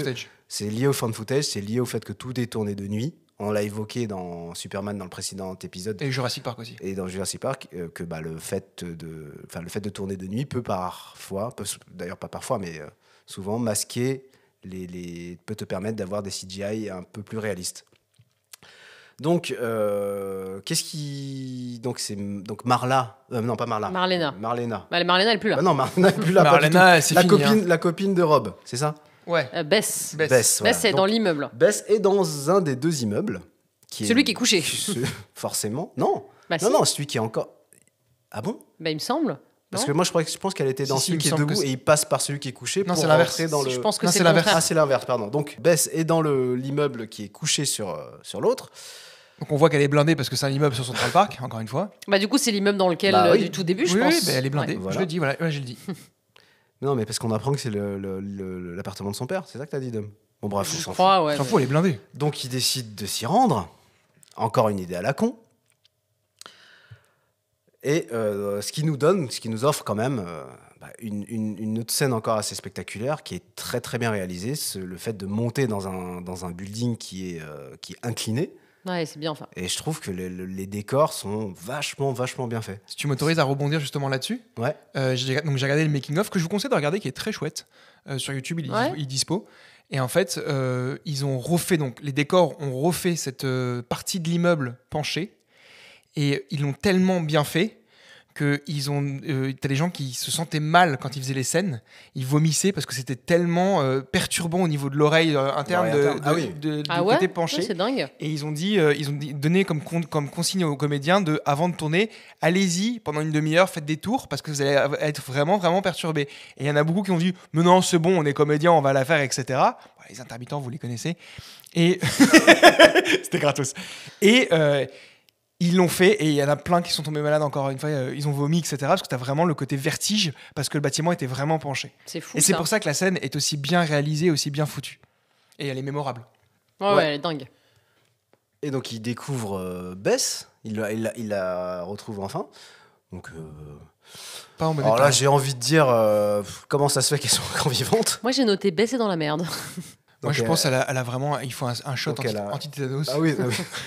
c'est lié au fan footage, c'est lié au fait que tout est tourné de nuit. On l'a évoqué dans Superman dans le précédent épisode. Et Jurassic Park aussi. Et dans Jurassic Park, que le fait de tourner de nuit peut parfois, d'ailleurs pas parfois, mais souvent masquer peut te permettre d'avoir des CGI un peu plus réalistes. Donc, donc Marla, non pas Marla. Marlena. Bah, Marlena, elle est plus là. Bah non, Marlena elle est plus là. Marlena, c'est fini. La copine de Rob, c'est ça ? Ouais. Bess. Voilà. Bess est dans l'immeuble. Bess est dans un des 2 immeubles. Celui qui est couché. Forcément. Non. Bah, non, celui qui est encore. Ah bon ? Bah, il me semble. Parce que moi, je pense qu'elle était dans celui qui est debout et il passe par celui qui est couché pour rentrer dans le. Je pense que c'est l'inverse. Ah, c'est l'inverse, pardon. Donc, Bess est dans l'immeuble qui est couché sur l'autre. Donc on voit qu'elle est blindée parce que c'est un immeuble sur Central Park, encore une fois. Bah du coup c'est l'immeuble dans lequel du tout début je pense. Oui, elle est blindée. Ouais. Voilà. Je le dis, voilà, je le dis. Non mais parce qu'on apprend que c'est l'appartement de son père, c'est ça que t'as dit, Dom ? Bon bref, on s'en fout. Ouais, s'en fout, elle est blindée. Donc il décide de s'y rendre. Encore une idée à la con. Et ce qui nous offre quand même une autre scène encore assez spectaculaire qui est très très bien réalisée, c'est le fait de monter dans un building qui est incliné. Ouais, c'est bien fait. Et je trouve que les décors sont vachement bien faits. Si tu m'autorises à rebondir justement là-dessus, ouais. J'ai regardé le making-of que je vous conseille de regarder, qui est très chouette. Sur YouTube, il est dispo. Et en fait, ils ont refait, donc les décors ont refait cette partie de l'immeuble penchée. Et ils l'ont tellement bien fait que t'as des gens qui se sentaient mal quand ils faisaient les scènes. Ils vomissaient parce que c'était tellement perturbant au niveau de l'oreille interne du côté penché. Ouais, c'est dingue. Et ils ont donné comme consigne aux comédiens avant de tourner, allez-y pendant une demi-heure, faites des tours parce que vous allez être vraiment vraiment perturbés. Et il y en a beaucoup qui ont dit mais non c'est bon, on est comédiens, on va la faire, etc. Bon, les intermittents vous les connaissez. Et c'était gratos. Et ils l'ont fait et il y en a plein qui sont tombés malades encore une fois, ils ont vomi, etc. Parce que tu as vraiment le côté vertige parce que le bâtiment était vraiment penché. C'est fou. Et c'est pour ça que la scène est aussi bien réalisée, aussi bien foutue. Et elle est mémorable. Ouais, elle est dingue. Et donc il découvre Bess, il la retrouve enfin. Donc, pas en alors là, j'ai envie de dire comment ça se fait qu'elles sont encore vivantes. Moi j'ai noté Bess est dans la merde. Moi, je pense qu'elle a vraiment. Il faut un shot anti-tétanos. Ah oui.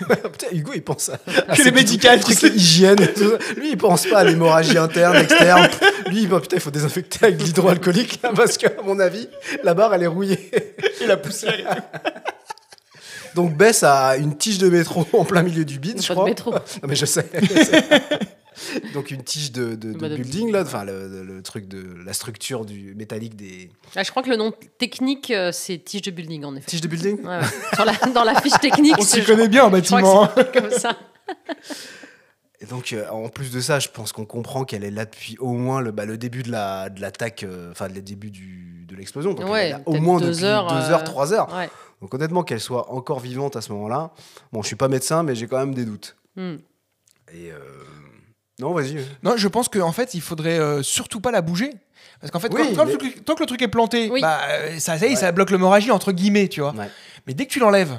Putain, Hugo, il pense à que les médicales, trucs hygiène. Lui, il pense pas à l'hémorragie interne, externe. Lui, putain, il faut désinfecter avec de l'hydroalcoolique parce qu'à mon avis, la barre, elle est rouillée. Et la poussière. Donc, Bess a une tige de métro en plein milieu du bide, je crois. Pas de métro. Non, mais je sais. Donc une tige de Bah, building, là, enfin le truc de la structure du métallique des... Ah, je crois que le nom technique, c'est tige de building, en effet. Tige de building. Ouais, ouais. Dans la fiche technique, On c'est- s'y connaît bien en je crois bâtiment. que c'est comme ça. Et donc, en plus de ça, je pense qu'on comprend qu'elle est là depuis au moins le début de l'attaque, enfin le début de l'explosion. Donc Ouais, elle est là au peut-être moins 2 depuis heures, 2 heures, 3 heures. Ouais. Donc honnêtement, qu'elle soit encore vivante à ce moment-là, bon, je suis pas médecin, mais j'ai quand même des doutes. Hmm. Et non, vas-y. Non, je pense qu'en fait, il faudrait surtout pas la bouger. Parce qu'en fait, Oui, tant mais- que le truc est planté, Oui. bah, ça y est, ça bloque l'hémorragie, entre guillemets, tu vois. Ouais. Mais dès que tu l'enlèves,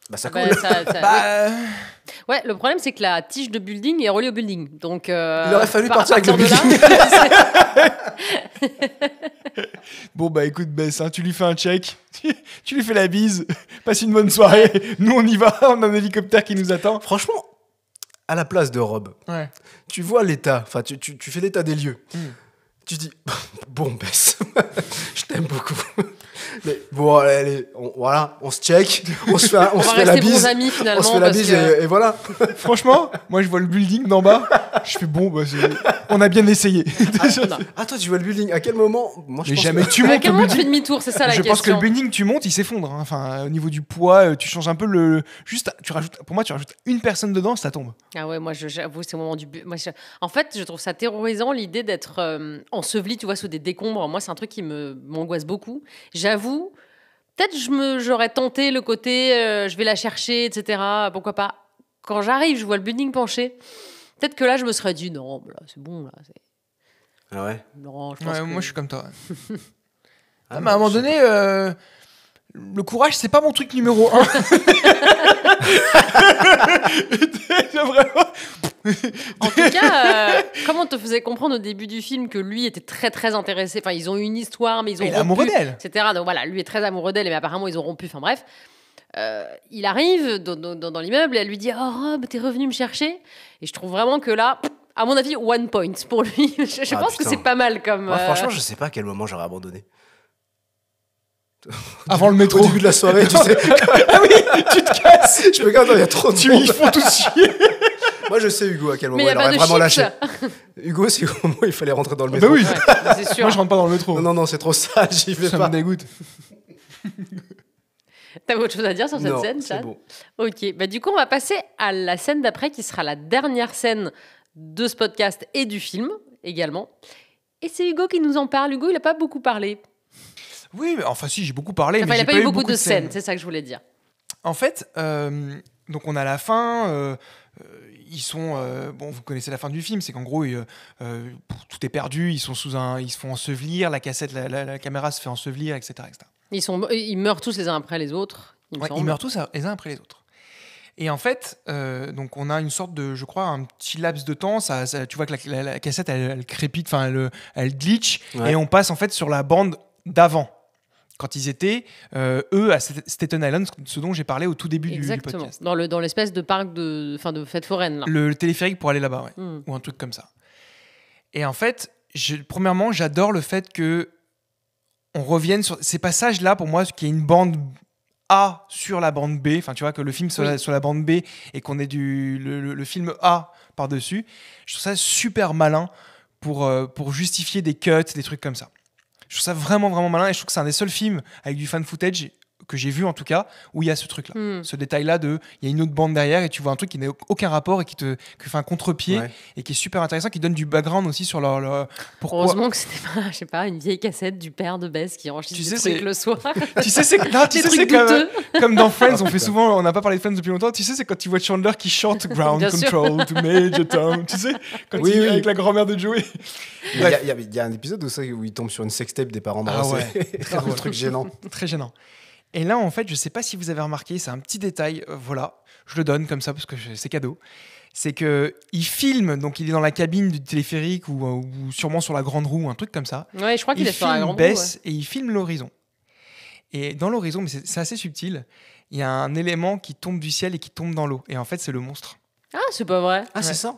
Bah ça Bah, coule. ça- bah, oui. Ouais, le problème, c'est que la tige de building est reliée au building. Donc, Il aurait fallu à partir avec le partir de là, bon, bah écoute, Bess, hein, tu lui fais un check, tu lui fais la bise, passe une bonne soirée. Nous, on y va, on a un hélicoptère qui nous attend. Franchement, à la place de Rob, Ouais. tu vois l'état, enfin tu fais l'état des lieux. Mm. Tu dis, bon, Bess, je t'aime beaucoup. Mais bon, allez, voilà, on se check, on se fait, on va fait la rester bons bise. amis finalement. On se fait la parce bise que- et voilà. Franchement, moi, je vois le building d'en bas, je fais bon, bah, on a bien essayé. Non. Ah, toi, tu vois le building. À quel moment? Moi, je Mais pense jamais que- tu À montes quel le moment tu fais building. demi-tour, c'est ça la Je question. pense que le building, tu montes, il s'effondre. Hein. Enfin, au niveau du poids, tu changes un peu le. Juste, pour moi, tu rajoutes une personne dedans, ça tombe. Ah ouais, moi j'avoue, c'est au moment du. En fait, je trouve ça terrorisant l'idée d'être enseveli, tu vois, sous des décombres. Moi, c'est un truc qui m'angoisse beaucoup. J'avoue, peut-être j'aurais tenté le côté je vais la chercher, etc. Pourquoi pas. Quand j'arrive, je vois le building penché. Peut-être que là, je me serais dit non, là, c'est bon, là. Ah ouais. Non, je pense Ouais, que... moi, je suis comme toi. Ah, mais à un moment je sais donné, le courage, c'est pas mon truc numéro 1. Vraiment. En tout cas, comme on te faisait comprendre au début du film que lui était très très intéressé, enfin ils ont eu une histoire, mais ils ont Il est amoureux rompu, d'elle. etc. Donc voilà, lui est très amoureux d'elle, mais apparemment ils ont rompu. Enfin bref, il arrive dans l'immeuble et elle lui dit oh Rob, t'es revenu me chercher. Et je trouve vraiment que là, à mon avis, one point pour lui. Je Ah, pense que putain. c'est pas mal comme. Moi, franchement, je sais pas à quel moment j'aurais abandonné. Avant le Au métro. début de la soirée, tu sais. Ah oui, tu te casses. Je me regarde, il y a trop de Ils monde. font tout chier. Moi, je sais, Hugo, à quel Mais moment il n'y a il pas aurait de vraiment chips. lâché. Hugo, c'est au moment où il fallait rentrer dans le Bah métro. oui. Ouais, c'est sûr. Moi, je rentre pas dans le métro. Non, c'est trop sale, j'y vais Ça pas. me dégoûte. T'as autre chose à dire sur cette Non, scène, c'est Chad? bon. Ok, bah du coup on va passer à la scène d'après qui sera la dernière scène de ce podcast et du film également. Et c'est Hugo qui nous en parle. Hugo, il n'a pas beaucoup parlé. Oui, mais enfin, si, j'ai beaucoup parlé. Enfin, mais il j'ai n'a pas eu beaucoup de scènes, scènes. c'est ça que je voulais dire. En fait, donc on a la fin. Ils sont bon, vous connaissez la fin du film, c'est qu'en gros tout est perdu. Ils sont ils se font ensevelir. La cassette, la caméra se fait ensevelir, etc., etc. Ils meurent tous les uns après les autres. Il me Ouais, semble. ils meurent tous les uns après les autres. Et en fait, donc on a une sorte de, je crois, un petit laps de temps. Tu vois que la cassette, elle crépite, enfin, elle glitch, Ouais. et on passe en fait sur la bande d'avant, quand ils étaient eux à Staten Island, ce dont j'ai parlé au tout début du Exactement. podcast. Dans l'espèce de parc de fête foraine là. Le téléphérique pour aller là-bas, ouais. Hmm. Ou un truc comme ça. Et en fait, premièrement, j'adore le fait que on revienne sur ces passages-là. Pour moi, qu'il y ait une bande A sur la bande B, enfin tu vois que le film soit Oui. sur la bande B et qu'on ait le film A par-dessus, je trouve ça super malin pour justifier des cuts, des trucs comme ça. Je trouve ça vraiment vraiment malin et je trouve que c'est un des seuls films avec du fan footage que j'ai vu en tout cas où il y a ce truc-là, Hmm. ce détail-là de il y a une autre bande derrière et tu vois un truc qui n'a aucun rapport et qui fait un contre-pied Ouais. et qui est super intéressant, qui donne du background aussi sur leur pourquoi. Heureusement que c'était pas, je sais pas, une vieille cassette du père de Bess qui enregistre Tu des sais, trucs c'est- le soir. Tu sais, c'est non, tu Des sais, c'est trucs douteux. comme dans Friends, on Oh, fait putain. souvent, on n'a pas parlé de Friends depuis longtemps. Tu sais, c'est quand tu vois Chandler qui chante Ground Bien sûr. Control to Major Tom. Tu sais, quand Oui, il est oui. avec la grand-mère de Joey. Il y, il y a un épisode où il tombe sur une sextape des parents Ah d'Arras. ouais, C'est très un drôle. truc gênant. Très gênant. Et là, en fait, je sais pas si vous avez remarqué, c'est un petit détail. Voilà, je le donne comme ça parce que c'est cadeau. C'est que il filme, donc il est dans la cabine du téléphérique ou sûrement sur la grande roue, un truc comme ça. Ouais, je crois qu'il Il est sur la filme grande roue, Bess et il filme l'horizon. Et dans l'horizon, mais c'est assez subtil, il y a un élément qui tombe du ciel et qui tombe dans l'eau. Et en fait, c'est le monstre. ouais. Ah, c'est pas vrai. Ah, c'est Ouais. ça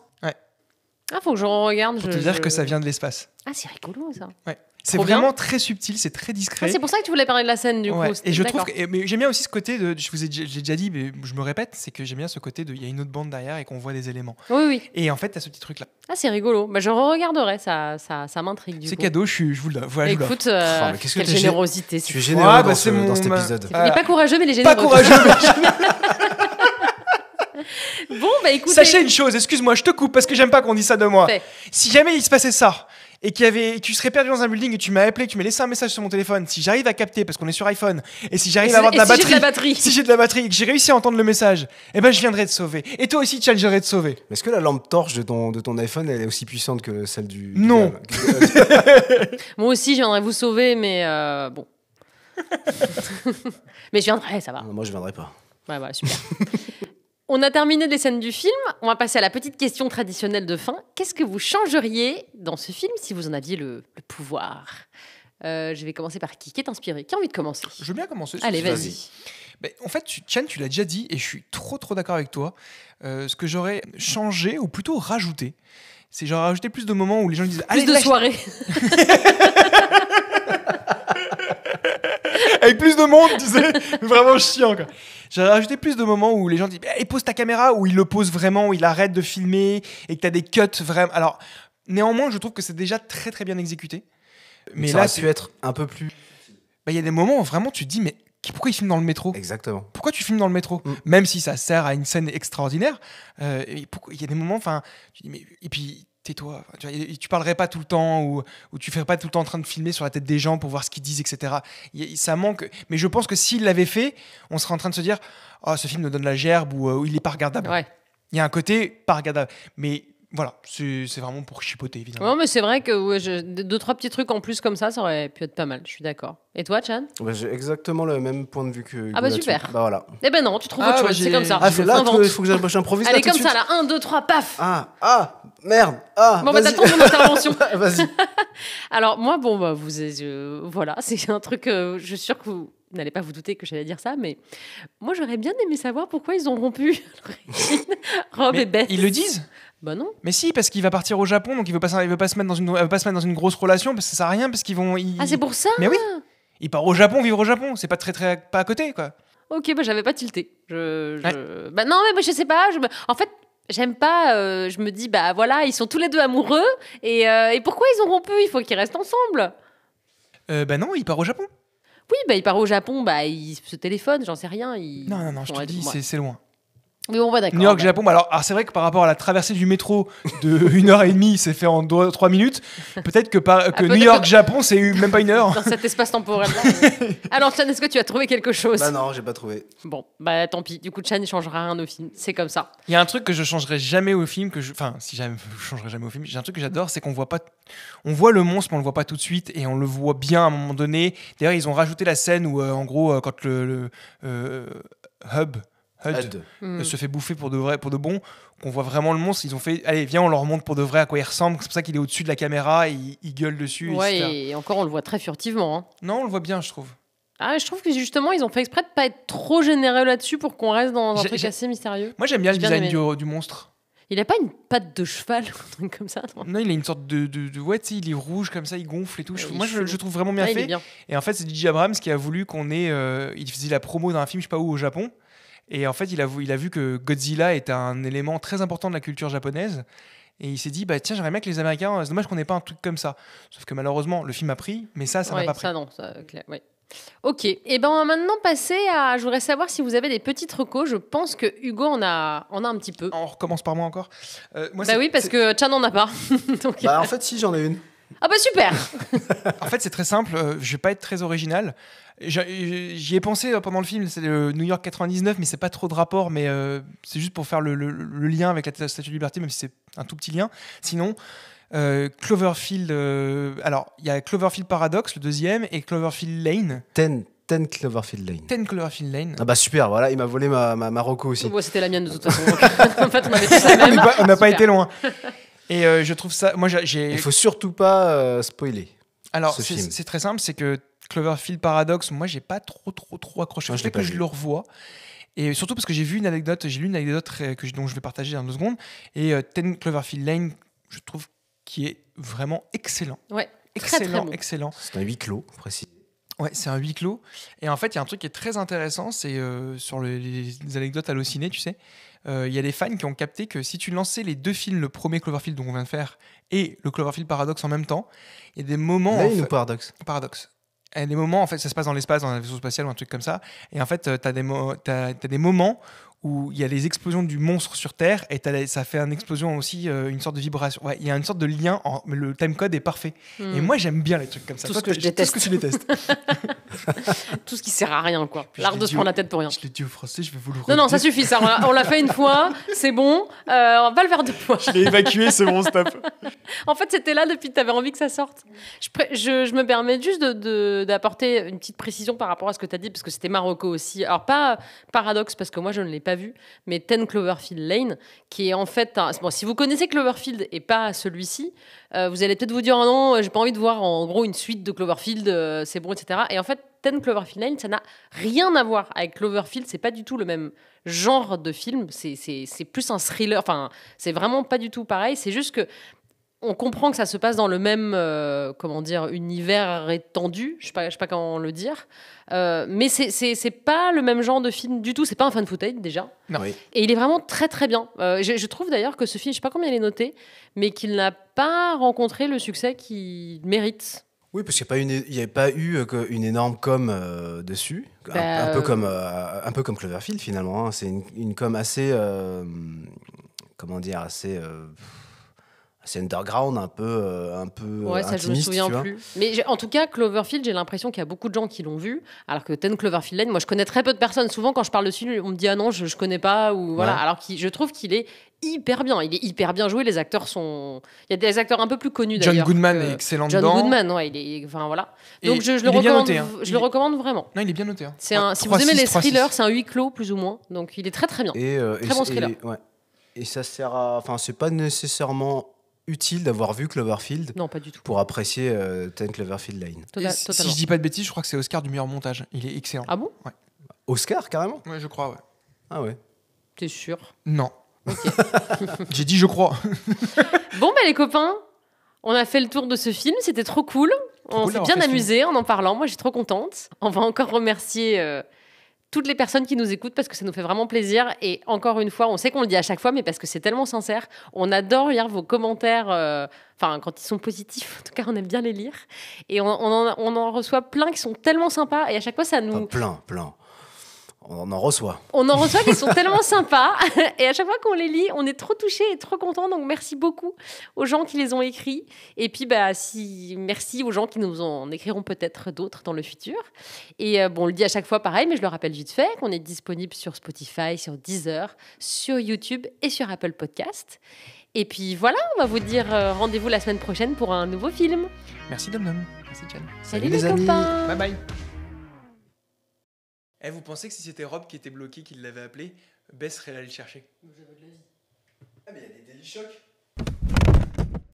Ah, faut que je regarde. Pour te dire que ça vient de l'espace. Ah, c'est rigolo ça. Ouais. C'est Trop vraiment bien. très subtil, c'est très discret. Ah, c'est pour ça que tu voulais parler de la scène du Ouais. coup. Et je trouve D'accord. que, mais j'aime bien aussi ce côté de, j'ai déjà dit, mais je me répète, c'est que j'aime bien ce côté de, il y a une autre bande derrière et qu'on voit des éléments. Oui, oui. Et en fait, t'as ce petit truc là. Ah, c'est rigolo. Bah, je regarderai, ça m'intrigue du C'est coup. cadeau, je vous le donne. Voilà, je vous l'offre. Écoute, Oh, mais qu'est-ce que quelle t'es générosité. Tu es c'est généreux Ouais, dans, bah, c'est mon- dans cet épisode. Il est pas courageux, mais il est généreux. Pas courageux. Bon, bah écoutez. Sachez une chose, excuse-moi, je te coupe parce que j'aime pas qu'on dise ça de moi. Fait. Si jamais il se passait ça et tu serais perdu dans un building et tu m'as appelé, tu m'as laissé un message sur mon téléphone, si j'arrive à capter parce qu'on est sur iPhone et si j'arrive à avoir de la Et si j'ai batterie, de la batterie. si j'ai de la batterie et que j'ai réussi à entendre le message, eh ben je viendrai te sauver. Et toi aussi, Tchan, je viendrai te sauver. Mais est-ce que la lampe torche de ton iPhone, elle est aussi puissante que celle du... Non. Moi aussi, je viendrais vous sauver, mais bon. Mais je viendrai, ça va. Non, moi, je viendrai pas. Ouais, voilà, super. On a terminé les scènes du film. On va passer à la petite question traditionnelle de fin. Qu'est-ce que vous changeriez dans ce film si vous en aviez le pouvoir Je vais commencer par qui est inspiré? Qui a envie de commencer? Je veux bien commencer. Allez, vas-y. vas-y. Ben, en fait, Tchan, tu l'as déjà dit et je suis trop d'accord avec toi. Ce que j'aurais changé ou plutôt rajouté, c'est j'aurais rajouté plus de moments où les gens disent Plus allez, de lâche- soirées. avec plus de monde, tu sais, vraiment chiant quoi. J'aurais rajouté plus de moments où les gens disent hey, pose ta caméra, où il le pose vraiment, où il arrête de filmer et que t'as des cuts vraiment. Alors néanmoins, je trouve que c'est déjà très très bien exécuté. Mais ça là, aurait pu être un peu plus... il y a des moments où vraiment tu te dis mais pourquoi il filme dans le métro? Exactement. Pourquoi tu filmes dans le métro? Même si ça sert à une scène extraordinaire, il y a des moments, enfin, tu dis mais et puis tais-toi, enfin, tu parlerais pas tout le temps ou tu ferais pas tout le temps en train de filmer sur la tête des gens pour voir ce qu'ils disent, etc. Ça manque. Mais je pense que s'il l'avait fait, on serait en train de se dire oh ce film nous donne la gerbe ou il est pas regardable. Ouais. Il y a un côté pas regardable. Mais voilà, c'est vraiment pour chipoter évidemment. Non, mais c'est vrai que ouais, deux, trois petits trucs en plus comme ça aurait pu être pas mal. Je suis d'accord. Et toi, Chan? Bah, j'ai exactement le même point de vue que Hugo Ah bah là-dessus. super. Bah voilà. Eh ben non, tu trouves Ah, autre bah, chose. C'est j'ai- comme ça. Ah, là, Invente. il faut que j'improvise Allez, là tout de comme ça, suite. là. 1, 2, 3, paf. Merde. Ah, Bon, bah, vas-y. t'attends mon intervention. Vas-y. Alors, moi, bon, bah, voilà, c'est un truc, je suis sûre que vous n'allez pas vous douter que j'allais dire ça, mais moi, j'aurais bien aimé savoir pourquoi ils ont rompu. Rob Mais et Beth. ils le disent. Bah non. Mais si, parce qu'il va partir au Japon, donc il veut pas se mettre dans une grosse relation, parce que ça sert à rien, parce qu'ils vont. Ah, c'est pour ça. Mais oui. Il part au Japon, vivre au Japon. C'est pas très pas à côté, quoi. Ok, bah j'avais pas tilté. Bah non, mais je sais pas. En fait, j'aime pas. Je me dis, bah voilà, ils sont tous les deux amoureux. Et pourquoi ils ont rompu? Il faut qu'ils restent ensemble. Bah non, il part au Japon. Oui, bah il part au Japon, bah il se téléphone, j'en sais rien. Non, je te dis, ouais. c'est loin. Oui, bon, bah d'accord. New York, bah. Japon. Bah, alors c'est vrai que par rapport à la traversée du métro de 1h30, c'est fait en 3 minutes. Peut-être que peut-être New York, Japon, c'est même pas 1 heure. Dans cet espace temporel-là. Alors, Chan, est-ce que tu as trouvé quelque chose? Bah non, j'ai pas trouvé. Bon, bah tant pis. Du coup, Chan, il changera rien au film. C'est comme ça. Il y a un truc que je changerai jamais au film, enfin, si jamais je changerai jamais au film, j'ai un truc que j'adore, c'est qu'on voit pas, on voit le monstre, mais on le voit pas tout de suite, et on le voit bien à un moment donné. D'ailleurs, ils ont rajouté la scène où, en gros, quand le Hud se fait bouffer pour de bon, qu'on voit vraiment le monstre, ils ont fait, allez, viens, on leur montre pour de vrai à quoi il ressemble. C'est pour ça qu'il est au-dessus de la caméra, et il gueule dessus. Ouais, etc. et encore, on le voit très furtivement. Hein. Non, on le voit bien, je trouve. Ah, je trouve que justement, ils ont fait exprès de pas être trop généreux là-dessus pour qu'on reste dans un truc assez mystérieux. Moi, j'aime bien le J'ai bien design du monstre. Il a pas une patte de cheval ou un truc comme ça, non? Non, il a une sorte de ouais, tu sais, il est rouge comme ça, il gonfle et tout. Ouais, Moi, je trouve vraiment bien Ah, il est fait. bien. Et en fait, c'est DJ Abrams qui a voulu qu'on ait. Il faisait la promo d'un film, je sais pas où, au Japon. Et en fait, il a vu que Godzilla est un élément très important de la culture japonaise. Et il s'est dit, bah tiens, j'aimerais bien que les Américains. C'est dommage qu'on n'ait pas un truc comme ça. Sauf que malheureusement, le film a pris, mais ça n'a Ouais, pas pris. ça non, ça, clair, ouais. Ok, et ben on va maintenant passer à. Je voudrais savoir si vous avez des petites recos. Je pense que Hugo en a un petit peu. On recommence par moi encore. Moi, Bah oui, parce que Chan n'en a pas. Donc, Bah en fait, si, j'en ai une. Ah bah super. En fait, c'est très simple. Je vais pas être très original. J'y ai pensé pendant le film. C'est le New York 99, mais c'est pas trop de rapport. Mais c'est juste pour faire le lien avec la Statue de Liberté, même si c'est un tout petit lien. Sinon, Cloverfield. Alors, il y a Cloverfield Paradox, le deuxième, et Cloverfield Lane. 10 Cloverfield Lane. 10 Cloverfield Lane. Ah bah super, voilà, il m'a volé ma reco aussi. Bon, c'était la mienne de toute façon. Donc, en fait, on avait tous la même. On n'a pas Super. été loin. Et je trouve ça. Moi, j'ai. Il faut surtout pas spoiler. Alors, ce film. c'est très simple, c'est que Cloverfield Paradox, moi, j'ai pas trop accroché. Moi, Je je l'ai pas que je vu. le revois. Et surtout parce que j'ai lu une anecdote dont je vais partager dans 2 secondes. Et 10 Cloverfield Lane, je trouve, qui est vraiment excellent. Ouais, Excellent, très bon. excellent. C'est un huis clos, précis. Ouais, c'est un huis clos. Et en fait, il y a un truc qui est très intéressant, c'est sur les anecdotes Allociné, tu sais. Il y a des fans qui ont capté que si tu lançais les 2 films, le premier Cloverfield dont on vient de faire et le Cloverfield Paradox en même temps, il y a des moments... Lane ou Paradox? Paradoxe. Il y a des moments, en fait, ça se passe dans l'espace, dans un vaisseau spatial ou un truc comme ça. Et en fait, t'as des moments où il y a les explosions du monstre sur Terre et ça fait une explosion aussi, une sorte de vibration. Ouais, il y a une sorte de lien, mais le timecode est parfait. Et moi, j'aime bien les trucs comme ça. Tout ce que je déteste. Tout ce que tu détestes. Tout ce qui sert à rien, quoi. Puis L'art je de l'ai se dit prendre la tête pour rien. Je l'ai dit au français, je vais vous le Non, redire. ça suffit, ça. On l'a fait une fois, c'est bon. On va le faire 2 fois. Je l'ai évacué, c'est bon, stop. En fait, c'était là depuis que tu avais envie que ça sorte. Je me permets juste d'apporter une petite précision par rapport à ce que tu as dit, parce que c'était Marocco aussi. Alors, pas Paradox, parce que moi, je ne l'ai pas vu, mais 10 Cloverfield Lane, qui est en fait... Bon, si vous connaissez Cloverfield et pas celui-ci, vous allez peut-être vous dire, oh non, j'ai pas envie de voir en gros une suite de Cloverfield, c'est bon, etc. Et en fait, 10 Cloverfield Lane, ça n'a rien à voir avec Cloverfield, c'est pas du tout le même genre de film, c'est plus un thriller, enfin, c'est vraiment pas du tout pareil, c'est juste que on comprend que ça se passe dans le même comment dire, univers étendu, je sais pas comment le dire, mais c'est pas le même genre de film du tout, c'est pas un fan footage déjà. Non. Oui. Et il est vraiment très très bien. Je trouve d'ailleurs que ce film, je sais pas combien il est noté, mais qu'il n'a pas rencontré le succès qu'il mérite. Oui, parce qu'il n'y avait pas eu une énorme com dessus. Un peu comme Cloverfield, finalement. Hein. C'est une com assez... comment dire, assez underground, un peu Ouais, ça je me intimiste, souviens tu vois. plus. Mais en tout cas, Cloverfield, j'ai l'impression qu'il y a beaucoup de gens qui l'ont vu, alors que 10 Cloverfield Lane, moi je connais très peu de personnes. Souvent quand je parle de ce film, on me dit ah non, je connais pas ou voilà. Ouais. Alors que je trouve qu'il est hyper bien. Il est hyper bien joué. Les acteurs sont. Il y a des acteurs un peu plus connus John d'ailleurs. Goodman que- est excellent John dedans. Goodman, ouais, il est. Enfin voilà. Et Donc je le il est bien recommande. noté, hein. Je le recommande vraiment. Non, il est bien noté. Hein. C'est Ouais, si vous aimez 3-6, les 3-6. thrillers, c'est un huis clos plus ou moins. Donc il est très très bien. Et, Très bon thriller. ouais. Et ça sert à... Enfin, c'est pas nécessairement utile d'avoir vu Cloverfield Non, pas du tout. pour apprécier 10 Cloverfield Lane. Et si Totalement. je dis pas de bêtises, je crois que c'est Oscar du meilleur montage. Il est excellent. Ah bon? Oscar, carrément? Ouais, je crois, ouais. Ah ouais. T'es sûr? Non. J'ai dit je crois. Bon, bah, les copains, on a fait le tour de ce film. C'était trop cool. Trop On cool s'est d'avoir bien fait ce amusé en parlant. Moi, je suis trop contente. On va encore remercier toutes les personnes qui nous écoutent parce que ça nous fait vraiment plaisir. Et encore une fois, on sait qu'on le dit à chaque fois, mais parce que c'est tellement sincère. On adore lire vos commentaires. Enfin, quand ils sont positifs, en tout cas, on aime bien les lire. Et on en reçoit plein qui sont tellement sympas. Et à chaque fois, ça nous... Enfin, plein. On en reçoit. On en reçoit qui sont tellement sympas. Et à chaque fois qu'on les lit, on est trop touchés et trop contents. Donc, merci beaucoup aux gens qui les ont écrits. Et puis, merci aux gens qui nous en écriront peut-être d'autres dans le futur. Et on le dit à chaque fois pareil, mais je le rappelle vite fait, qu'on est disponible sur Spotify, sur Deezer, sur YouTube et sur Apple Podcast. Et puis voilà, on va vous dire rendez-vous la semaine prochaine pour un nouveau film. Merci Dom. Merci Chan. Salut les les amis. copains. Bye bye. Eh, vous pensez que si c'était Rob qui était bloqué, qu'il l'avait appelé, Bess serait allé le chercher? Ah mais il y a des Daily Shock.